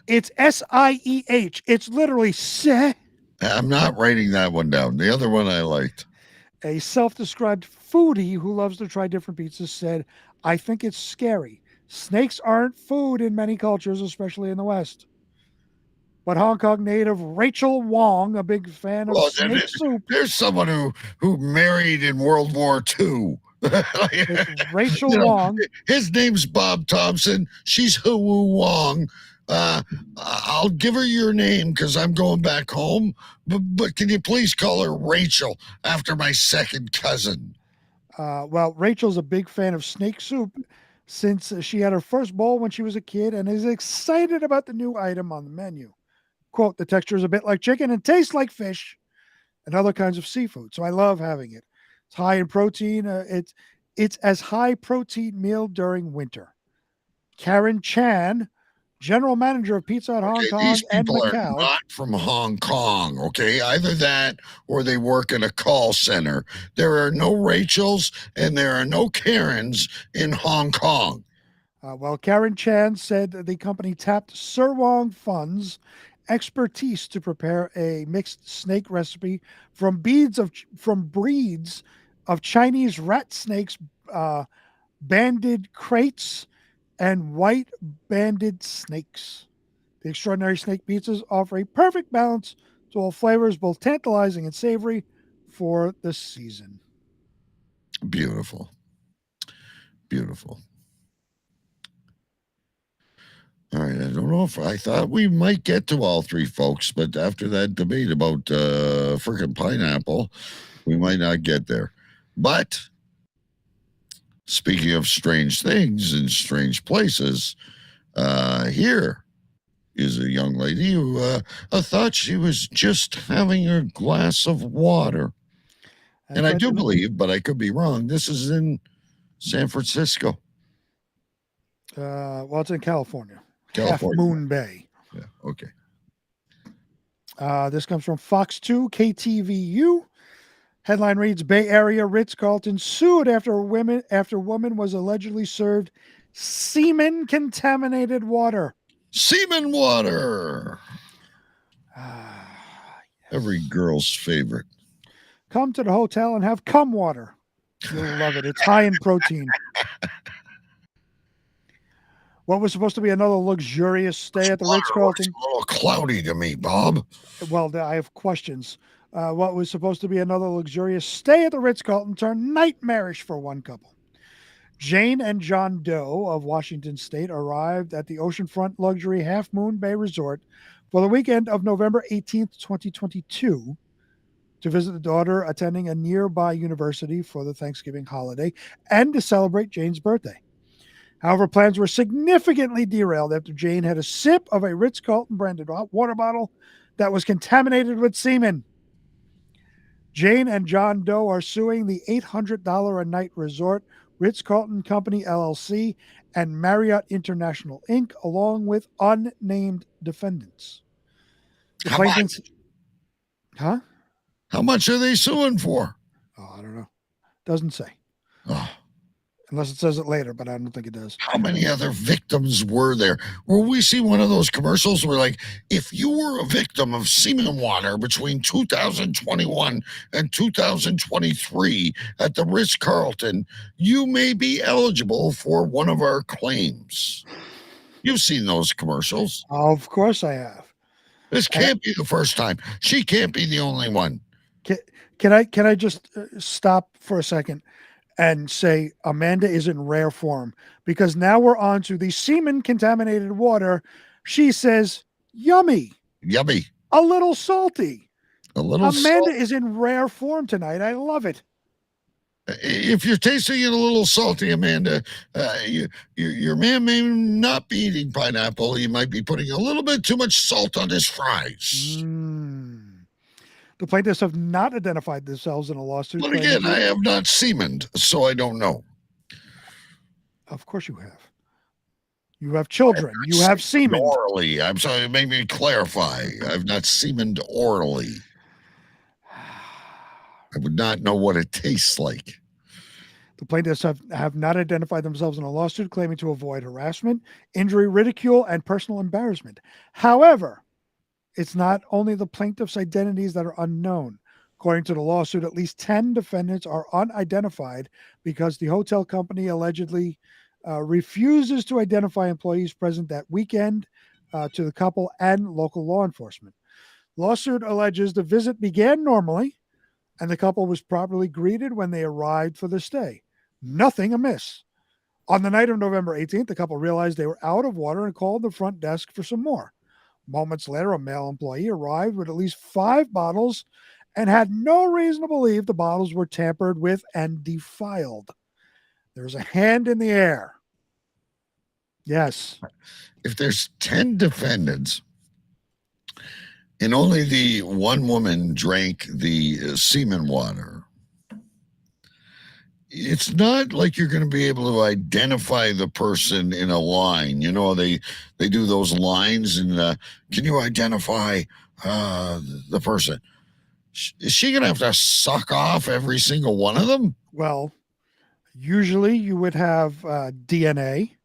It's S-I-E-H. It's literally Se. I'm not writing that one down. The other one I liked. A self-described foodie who loves to try different pizzas said, "I think it's scary. Snakes aren't food in many cultures, especially in the West." But Hong Kong native Rachel Wong, a big fan of snake soup. There's someone who married in World War II. Rachel Wong. His name's Bob Thompson. She's Huu Wong. I'll give her your name because I'm going back home. But can you please call her Rachel after my second cousin? Well, Rachel's a big fan of snake soup since she had her first bowl when she was a kid and is excited about the new item on the menu. Quote, "The texture is a bit like chicken and tastes like fish and other kinds of seafood. So I love having it. It's high in protein. It's as high protein meal during winter." Karen Chan, general manager of Pizza Hut Hong Kong these and people Macau. are not from Hong Kong, okay? Either that or they work in a call center. There are no Rachels and there are no Karens in Hong Kong. Well, Karen Chan said that the company tapped Sir Wong Fun's expertise to prepare a mixed snake recipe from breeds of Chinese rat snakes, banded crates, and white banded snakes. The extraordinary snake pizzas offer a perfect balance to all flavors, both tantalizing and savory, for the season. Beautiful. Beautiful. All right, I don't know if I thought we might get to all three folks, but after that debate about freaking pineapple, we might not get there. But speaking of strange things and strange places, here is a young lady who thought she was just having a glass of water. And I do believe, but I could be wrong, this is in San Francisco. Well, it's in California. California. Half Moon Bay. Yeah, okay. This comes from Fox 2 KTVU. Headline reads, Bay Area Ritz-Carlton sued after woman was allegedly served semen-contaminated water. Semen water. Every girl's favorite. Come to the hotel and have cum water. You'll love it. It's high in protein. What was supposed to be another luxurious stay at the Ritz-Carlton? It's a little cloudy to me, Bob. Well, I have questions. What was supposed to be another luxurious stay at the Ritz-Carlton turned nightmarish for one couple. Jane and John Doe of Washington State arrived at the oceanfront luxury Half Moon Bay Resort for the weekend of November 18th, 2022, to visit the daughter attending a nearby university for the Thanksgiving holiday and to celebrate Jane's birthday. However, plans were significantly derailed after Jane had a sip of a Ritz-Carlton branded water bottle that was contaminated with semen. Jane and John Doe are suing the $800 a night resort, Ritz-Carlton Company, LLC, and Marriott International, Inc., along with unnamed defendants. The How plaintiffs, much? huh? How much are they suing for? Oh, I don't know. Doesn't say. Oh. Unless it says it later, but I don't think it does. How many other victims were there? Will we see one of those commercials where, like, if you were a victim of semen water between 2021 and 2023 at the Ritz-Carlton, you may be eligible for one of our claims. You've seen those commercials. Of course I have. This can't be the first time. She can't be the only one. Can I just stop for a second and say Amanda is in rare form, because now we're on to the semen contaminated water. She says, yummy. Yummy. A little salty. Amanda is in rare form tonight. I love it. If you're tasting it a little salty, Amanda, your man may not be eating pineapple. He might be putting a little bit too much salt on his fries. The plaintiffs have not identified themselves in a lawsuit. But again, I have not semened, so I don't know. Of course you have. You have children. You have semen. Orally. I'm sorry, make me clarify. I've not semened orally. I would not know what it tastes like. The plaintiffs have not identified themselves in a lawsuit, claiming to avoid harassment, injury, ridicule, and personal embarrassment. However, it's not only the plaintiffs' identities that are unknown. According to the lawsuit, at least 10 defendants are unidentified because the hotel company allegedly refuses to identify employees present that weekend to the couple and local law enforcement. Lawsuit alleges the visit began normally and the couple was properly greeted when they arrived for the stay. Nothing amiss. On the night of November 18th, the couple realized they were out of water and called the front desk for some more. Moments later, a male employee arrived with at least 5 bottles and had no reason to believe the bottles were tampered with and defiled. There's a hand in the air. Yes. If there's 10 defendants and only the one woman drank the semen water, it's not like you're going to be able to identify the person in a line. You know, they do those lines and can you identify the person? Is she going to have to suck off every single one of them? Well, usually you would have DNA.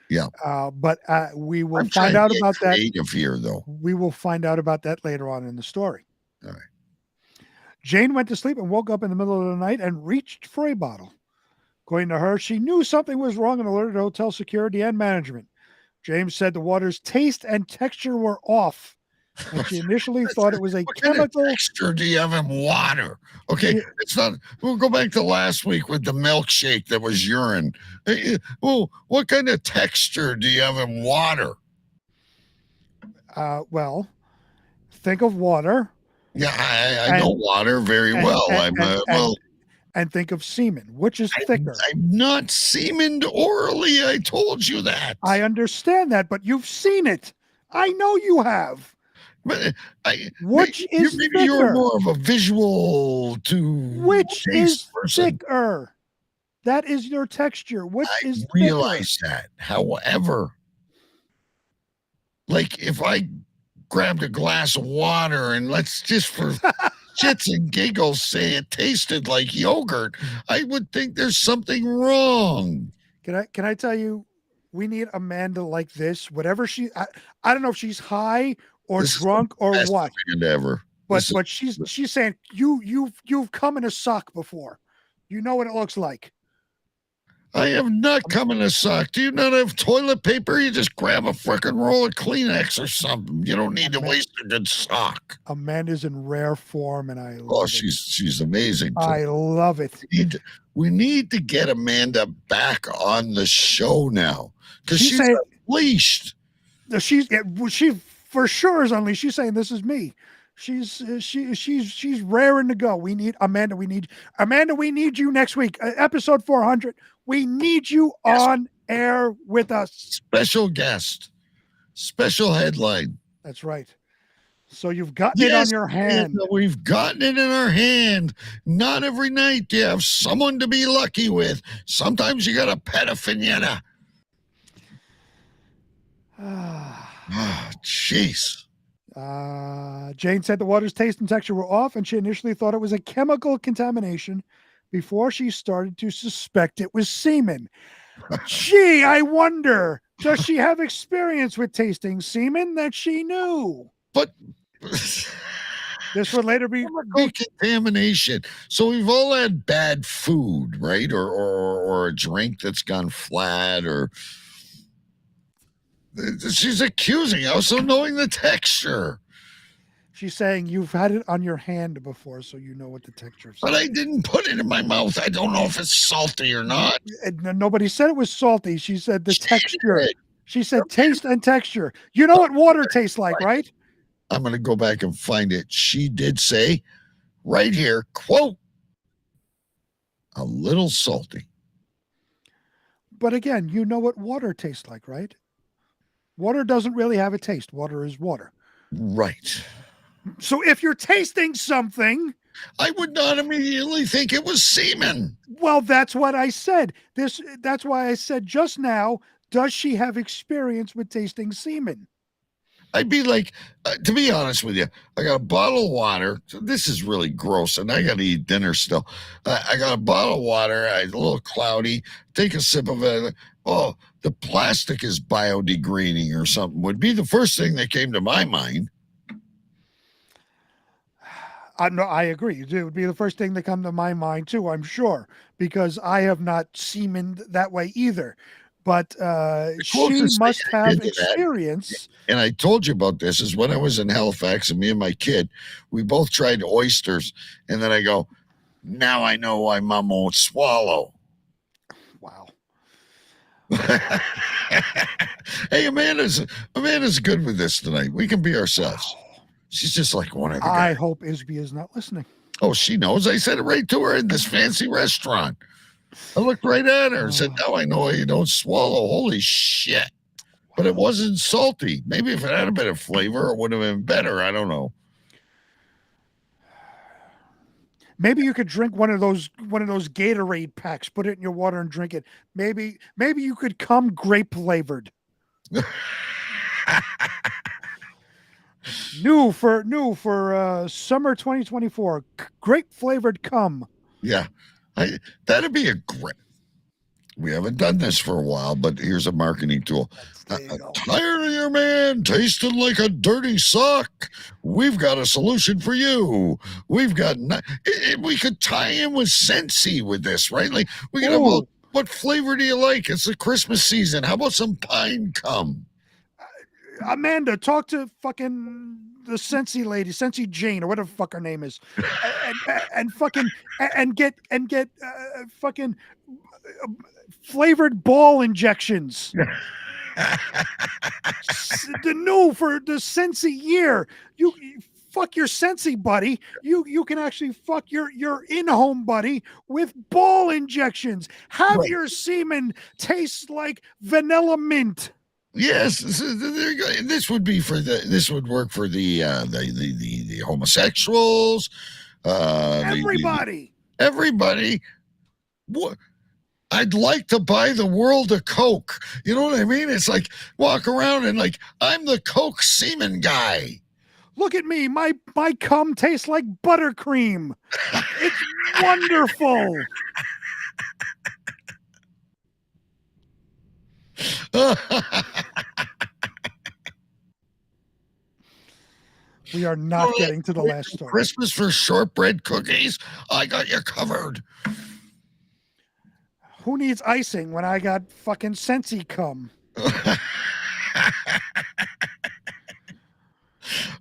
Yeah. But we will find out about that. Here, though. We will find out about that later on in the story. All right. Jane went to sleep and woke up in the middle of the night and reached for a bottle. According to her, she knew something was wrong and alerted hotel security and management. James said the water's taste and texture were off. And she initially thought it was a chemical. What texture do you have in water? Okay, it's not. We'll go back to last week with the milkshake that was urine. Well, what kind of texture do you have in water? Well, think of water. Yeah, I know water very well. And think of semen, which is thicker. I'm not semened orally. I told you that. I understand that, but you've seen it. I know you have. But which is maybe thicker? You're more of a visual to which is person. Thicker. That is your texture. Which is realize that. However, like if I grabbed a glass of water and let's just for shits and giggles say it tasted like yogurt, I would think there's something wrong. Can I tell you, we need Amanda like this. Whatever she, I don't know if she's high or drunk or what. Ever. But she's saying you've come in a sock before. You know what it looks like. I have not come in a sock. Do you not have toilet paper? You just grab a freaking roll of Kleenex or something. You don't need to waste a good sock. Amanda's in rare form, and I love it. She's amazing. Too. I love it. We need to get Amanda back on the show now because she's unleashed. She for sure is unleashed. She's saying this is me. She's raring to go. We need Amanda. We need you next week. Episode 400. We need you on air with us. Special guest. Special headline. That's right. So you've gotten it on your hand. We've gotten it in our hand. Not every night do you have someone to be lucky with. Sometimes you got to pet a finetta. Jeez. Jane said the water's taste and texture were off, and she initially thought it was a chemical contamination before she started to suspect it was semen. Gee, I wonder, does she have experience with tasting semen that she knew? But this would later be contamination. So we've all had bad food, right? Or a drink that's gone flat, or she's accusing us of knowing the texture. She's saying you've had it on your hand before, so you know what the texture is. But I didn't put it in my mouth. I don't know if it's salty or not. Nobody said it was salty. She said the texture. She said taste and texture. You know what water tastes like, right? I'm going to go back and find it. She did say right here, quote, a little salty. But again, you know what water tastes like, right? Water doesn't really have a taste. Water is water. Right. So if you're tasting something, I would not immediately think it was semen. Well, that's what I said. That's why I said just now, does she have experience with tasting semen? I'd be like, to be honest with you, I got a bottle of water. So this is really gross, and I got to eat dinner still. I got a bottle of water. It's a little cloudy. Take a sip of it. Oh, the plastic is biodegrading or something would be the first thing that came to my mind. No, I agree. It would be the first thing that come to my mind too, I'm sure, because I have not semened that way either. But she must have experience. And I told you about this is when I was in Halifax, and me and my kid, we both tried oysters. And then I go, now I know why Mom won't swallow. Wow. Hey, Amanda's good with this tonight. We can be ourselves. She's just like one of the guys. I hope Isby is not listening. Oh, she knows. I said it right to her in this fancy restaurant. I looked right at her and said, now I know why you don't swallow. Holy shit. But it wasn't salty. Maybe if it had a bit of flavor, it would have been better. I don't know. Maybe you could drink one of those Gatorade packs, put it in your water and drink it. Maybe you could come grape flavored. New for summer 2024, grape flavored cum. Yeah, that'd be a great. We haven't done this for a while, but here's a marketing tool. Tired of your man tasting like a dirty sock? We've got a solution for you. We could tie in with Scentsy with this, right? Like we could have what flavor do you like? It's the Christmas season. How about some pine cum? Amanda, talk to fucking the Scentsy lady, Scentsy Jane, or whatever the fuck her name is, and get fucking flavored ball injections. The new for the Scentsy year. You fuck your Scentsy buddy. You can actually fuck your in-home buddy with ball injections. Have your semen taste like vanilla mint. Yes, there you go. This would work for the homosexuals. Everybody. Everybody. What? I'd like to buy the world a Coke. You know what I mean? It's like walk around and like I'm the Coke semen guy. Look at me. My cum tastes like buttercream. It's wonderful. We are not getting to the last story. Christmas for shortbread cookies? I got you covered. Who needs icing when I got fucking Scentsy cum?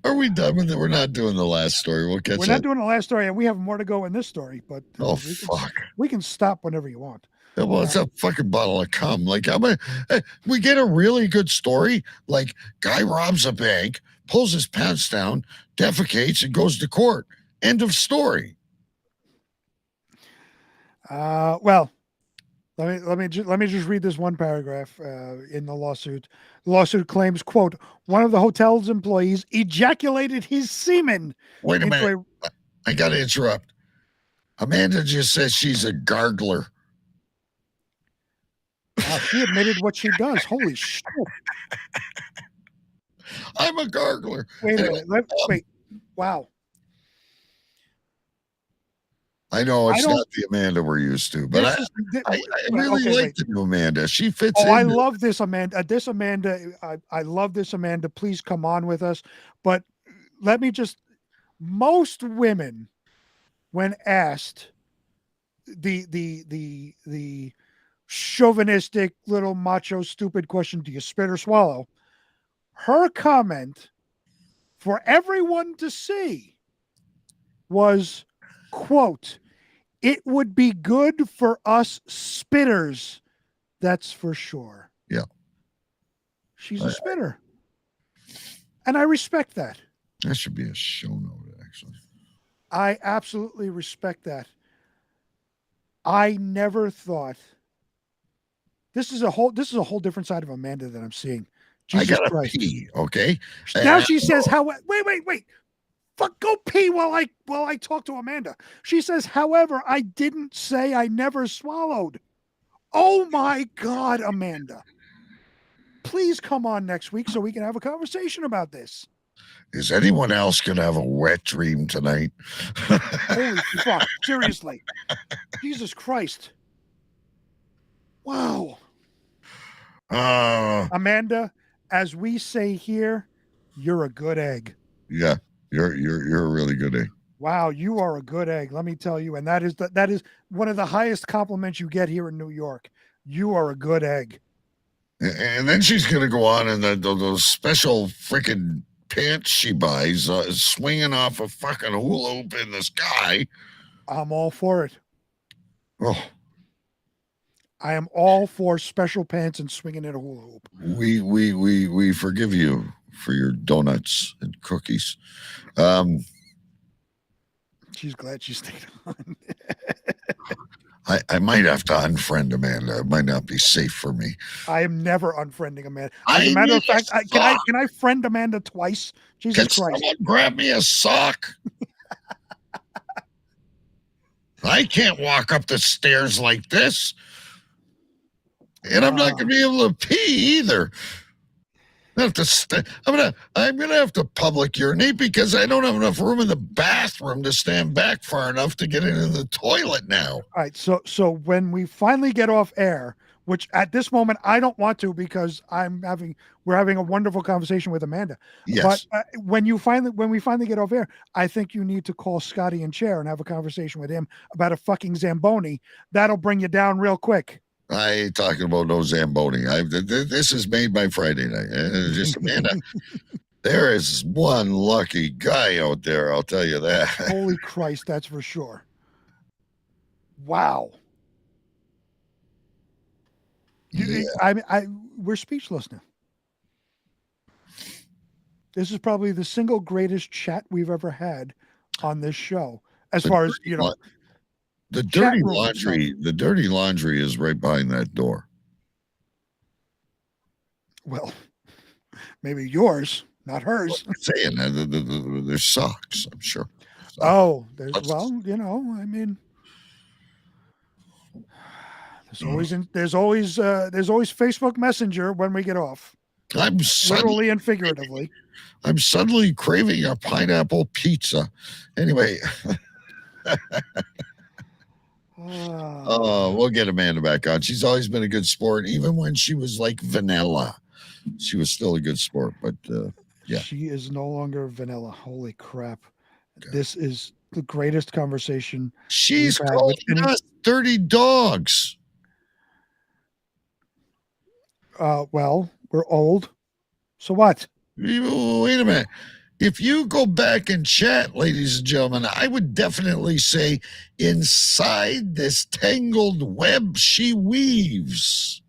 Are we done with it? We're not doing the last story. We'll catch up. We're not doing the last story, and we have more to go in this story, but fuck. We can stop whenever you want. Well, it's a fucking bottle of cum. Like, we get a really good story. Like, guy robs a bank, pulls his pants down, defecates, and goes to court. End of story. Well, let me just read this one paragraph in the lawsuit. The lawsuit claims, quote, one of the hotel's employees ejaculated his semen. Wait a minute. I got to interrupt. Amanda just says she's a gargler. She admitted what she does. Holy shit. I'm a gargler. Wait a minute. Wait. Wow. I know it's I don't- not the Amanda we're used to, but I really okay, like wait. the new Amanda. She fits in. I love this Amanda. I love this Amanda. Please come on with us. But let me just, most women, when asked the chauvinistic little macho stupid question, do you spit or swallow? Her comment for everyone to see was, quote, "It would be good for us spitters, that's for sure." Yeah. She's a spitter. And I respect that. That should be a show note, actually. I absolutely respect that. I never thought this is a whole different side of Amanda that I'm seeing. Jesus I gotta Christ. pee, okay? Now she says, wait. Fuck, go pee while I talk to Amanda. She says, however, I didn't say I never swallowed. Oh my God, Amanda. Please come on next week so we can have a conversation about this. Is anyone else gonna have a wet dream tonight? Holy fuck. Seriously. Jesus Christ. Wow. Amanda, as we say here, you're a good egg. Yeah, you're a really good egg. Wow, you are a good egg, let me tell you. And that is one of the highest compliments you get here in New York. You are a good egg. And then she's gonna go on in those special freaking pants she buys, swinging off a fucking hula hoop in the sky. I'm all for it. Oh, I am all for special pants and swinging in a hula hoop. We forgive you for your donuts and cookies. She's glad she stayed on. I might have to unfriend Amanda. It might not be safe for me. I am never unfriending Amanda. As a matter of fact, can I friend Amanda twice? Jesus Christ! Someone grab me a sock. I can't walk up the stairs like this, and I'm not going to be able to pee either. I'm gonna have to public urinate because I don't have enough room in the bathroom to stand back far enough to get into the toilet now. All right, so when we finally get off air, which at this moment I don't want to because we're having a wonderful conversation with Amanda. Yes. But when we finally get off air, I think you need to call Scotty and Chair and have a conversation with him about a fucking Zamboni. That'll bring you down real quick. I ain't talking about no Zamboni. This is made by Friday night. Just Amanda. There is one lucky guy out there, I'll tell you that. Holy Christ, that's for sure. Wow. We're speechless now. This is probably the single greatest chat we've ever had on this show, as far as the dirty laundry. The dirty laundry is right behind that door. Well, maybe yours, not hers. I'm saying there's socks, I'm sure. Oh, there's there's always Facebook Messenger when we get off. I'm literally and figuratively. I'm suddenly craving a pineapple pizza. Anyway. We'll get Amanda back on. She's always been a good sport, even when she was like vanilla. She was still a good sport, but yeah. She is no longer vanilla. Holy crap. God. This is the greatest conversation. She's calling us dirty dogs. Well, we're old. So what? Wait a minute. If you go back and chat, ladies and gentlemen, I would definitely say inside this tangled web she weaves.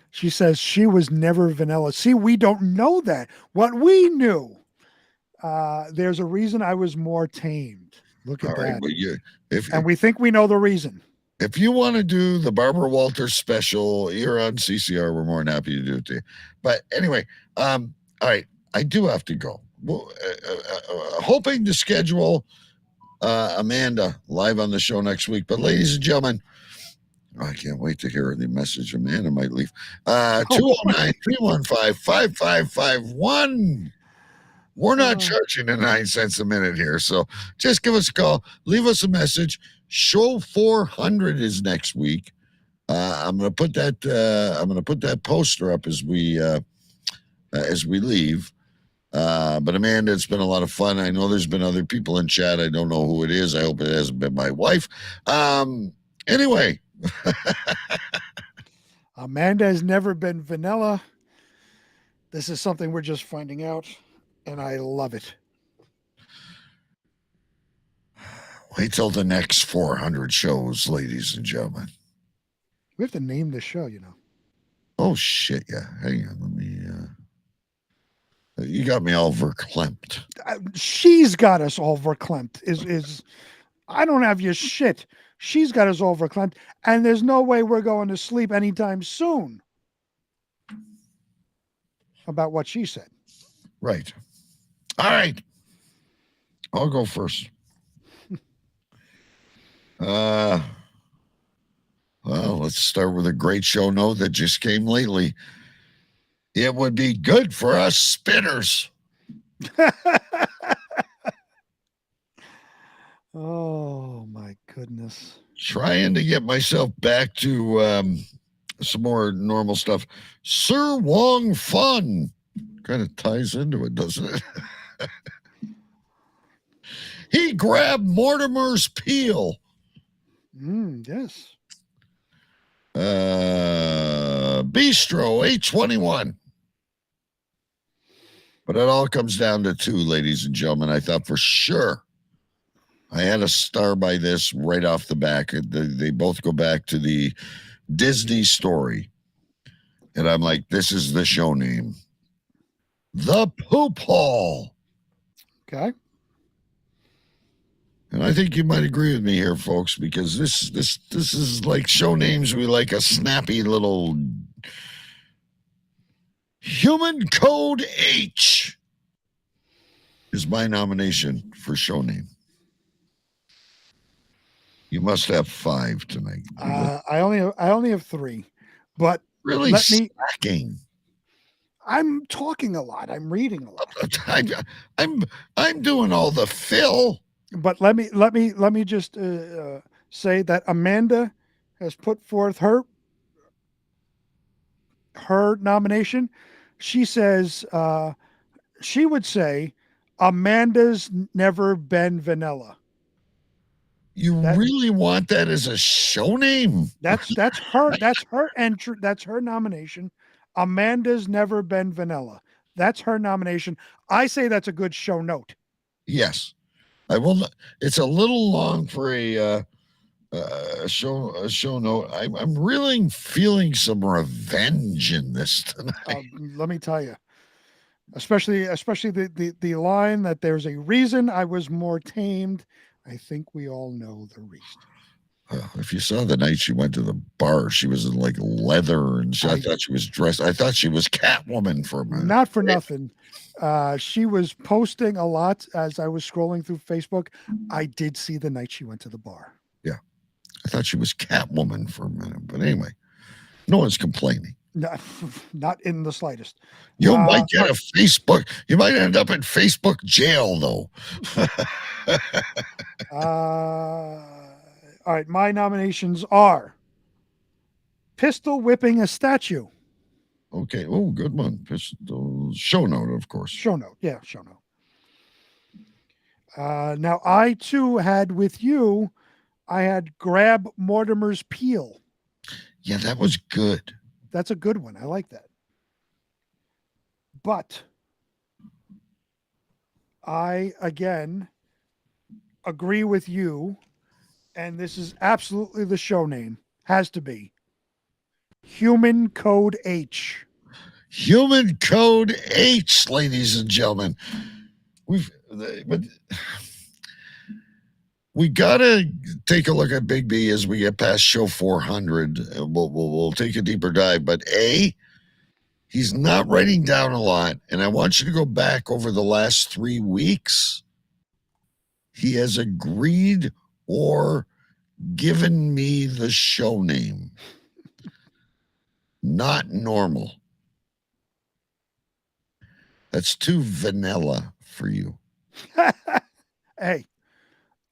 She says she was never vanilla. See, we don't know that. What we knew, there's a reason I was more tamed. Look at that. And we think we know the reason. If you want to do the Barbara Walters special, you're on CCR. We're more than happy to do it to you. But anyway, all right, I do have to go. Well, hoping to schedule Amanda live on the show next week. But ladies and gentlemen, I can't wait to hear the message. Amanda might leave. 209-315-5551. We're not charging the 9 cents a minute here. So just give us a call. Leave us a message. Show 400 is next week. I'm gonna put that poster up as we leave. But Amanda, it's been a lot of fun. I know there's been other people in chat. I don't know who it is. I hope it hasn't been my wife. Anyway. Amanda has never been vanilla. This is something we're just finding out, and I love it. Wait till the next 400 shows, ladies and gentlemen. We have to name the show, you know. Oh, shit, yeah. Hang on, let me... you got me all verklempt. She's got us all verklempt. Is I don't have your shit. She's got us all verklempt, and there's no way we're going to sleep anytime soon about what she said. Right. All right. I'll go first. Well, let's start with a great show note that just came lately. It would be good for us spinners. Oh, my goodness. Trying to get myself back to some more normal stuff. Sir Wong Fun. Kind of ties into it, doesn't it? He grabbed Mortimer's peel. Yes. Bistro 821. But it all comes down to two, ladies and gentlemen. I thought for sure I had a star by this right off the back. They both go back to the Disney story. And I'm like, this is the show name. The Poop Hall. Okay. And I think you might agree with me here, folks, because this is like show names we like a snappy little Human Code H is my nomination for show name. You must have 5 tonight. I only have 3, but really slacking. I'm talking a lot. I'm reading a lot. I'm doing all the fill. But let me just say that Amanda has put forth her nomination. She says she would say Amanda's never been vanilla. You really want that as a show name? That's her. That's her entry. That's her nomination. Amanda's never been vanilla. That's her nomination. I say that's a good show note. Yes, I will. It's a little long for a show note. I'm really feeling some revenge in this tonight. Let me tell you, especially the line that there's a reason I was more tamed. I think we all know the reason. If you saw the night she went to the bar, she was in like leather, and I thought she was dressed. I thought she was Catwoman for a minute. Not for nothing. She was posting a lot as I was scrolling through Facebook. I did see the night she went to the bar. Yeah, I thought she was Catwoman for a minute, but anyway, no one's complaining. Not in the slightest. You might get a Facebook. You might end up in Facebook jail, though. All right, my nominations are pistol whipping a statue. Okay. Oh, good one. Pistol show note, of course. Show note. Yeah, show note. Now, I too had with you, I had grab Mortimer's peel. Yeah, that was good. That's a good one. I like that. But I, again, agree with you, and this is absolutely the show name. Has to be. Human Code H. Human Code H, ladies and gentlemen. We gotta take a look at Big B as we get past show 400. We'll take a deeper dive. But he's not writing down a lot, and I want you to go back over the last 3 weeks. He has agreed or given me the show name. Not normal. That's too vanilla for you. Hey,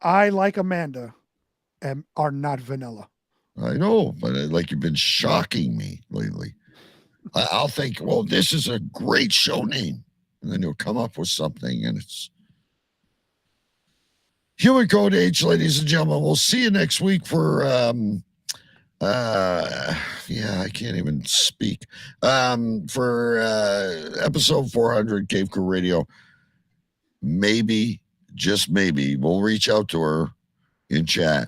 I like Amanda and are not vanilla. I know, but like you've been shocking me lately. I'll think, well, this is a great show name. And then you'll come up with something and it's Human Code H, ladies and gentlemen. We'll see you next week for I can't even speak. For episode 400 Cave Crew Radio. Maybe, just maybe, we'll reach out to her in chat,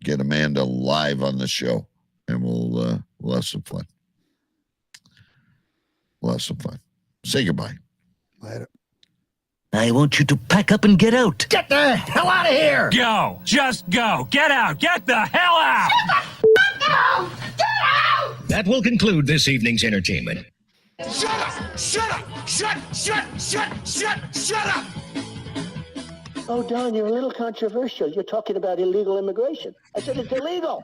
get Amanda live on the show, and we'll have some fun. We'll have some fun. Say goodbye. Later. I want you to pack up and get out. Get the hell out of here! Go. Just go. Get out. Get the hell out. That will conclude this evening's entertainment. Shut up! Shut up! Shut up! Oh, Don, you're a little controversial. You're talking about illegal immigration. I said it's illegal.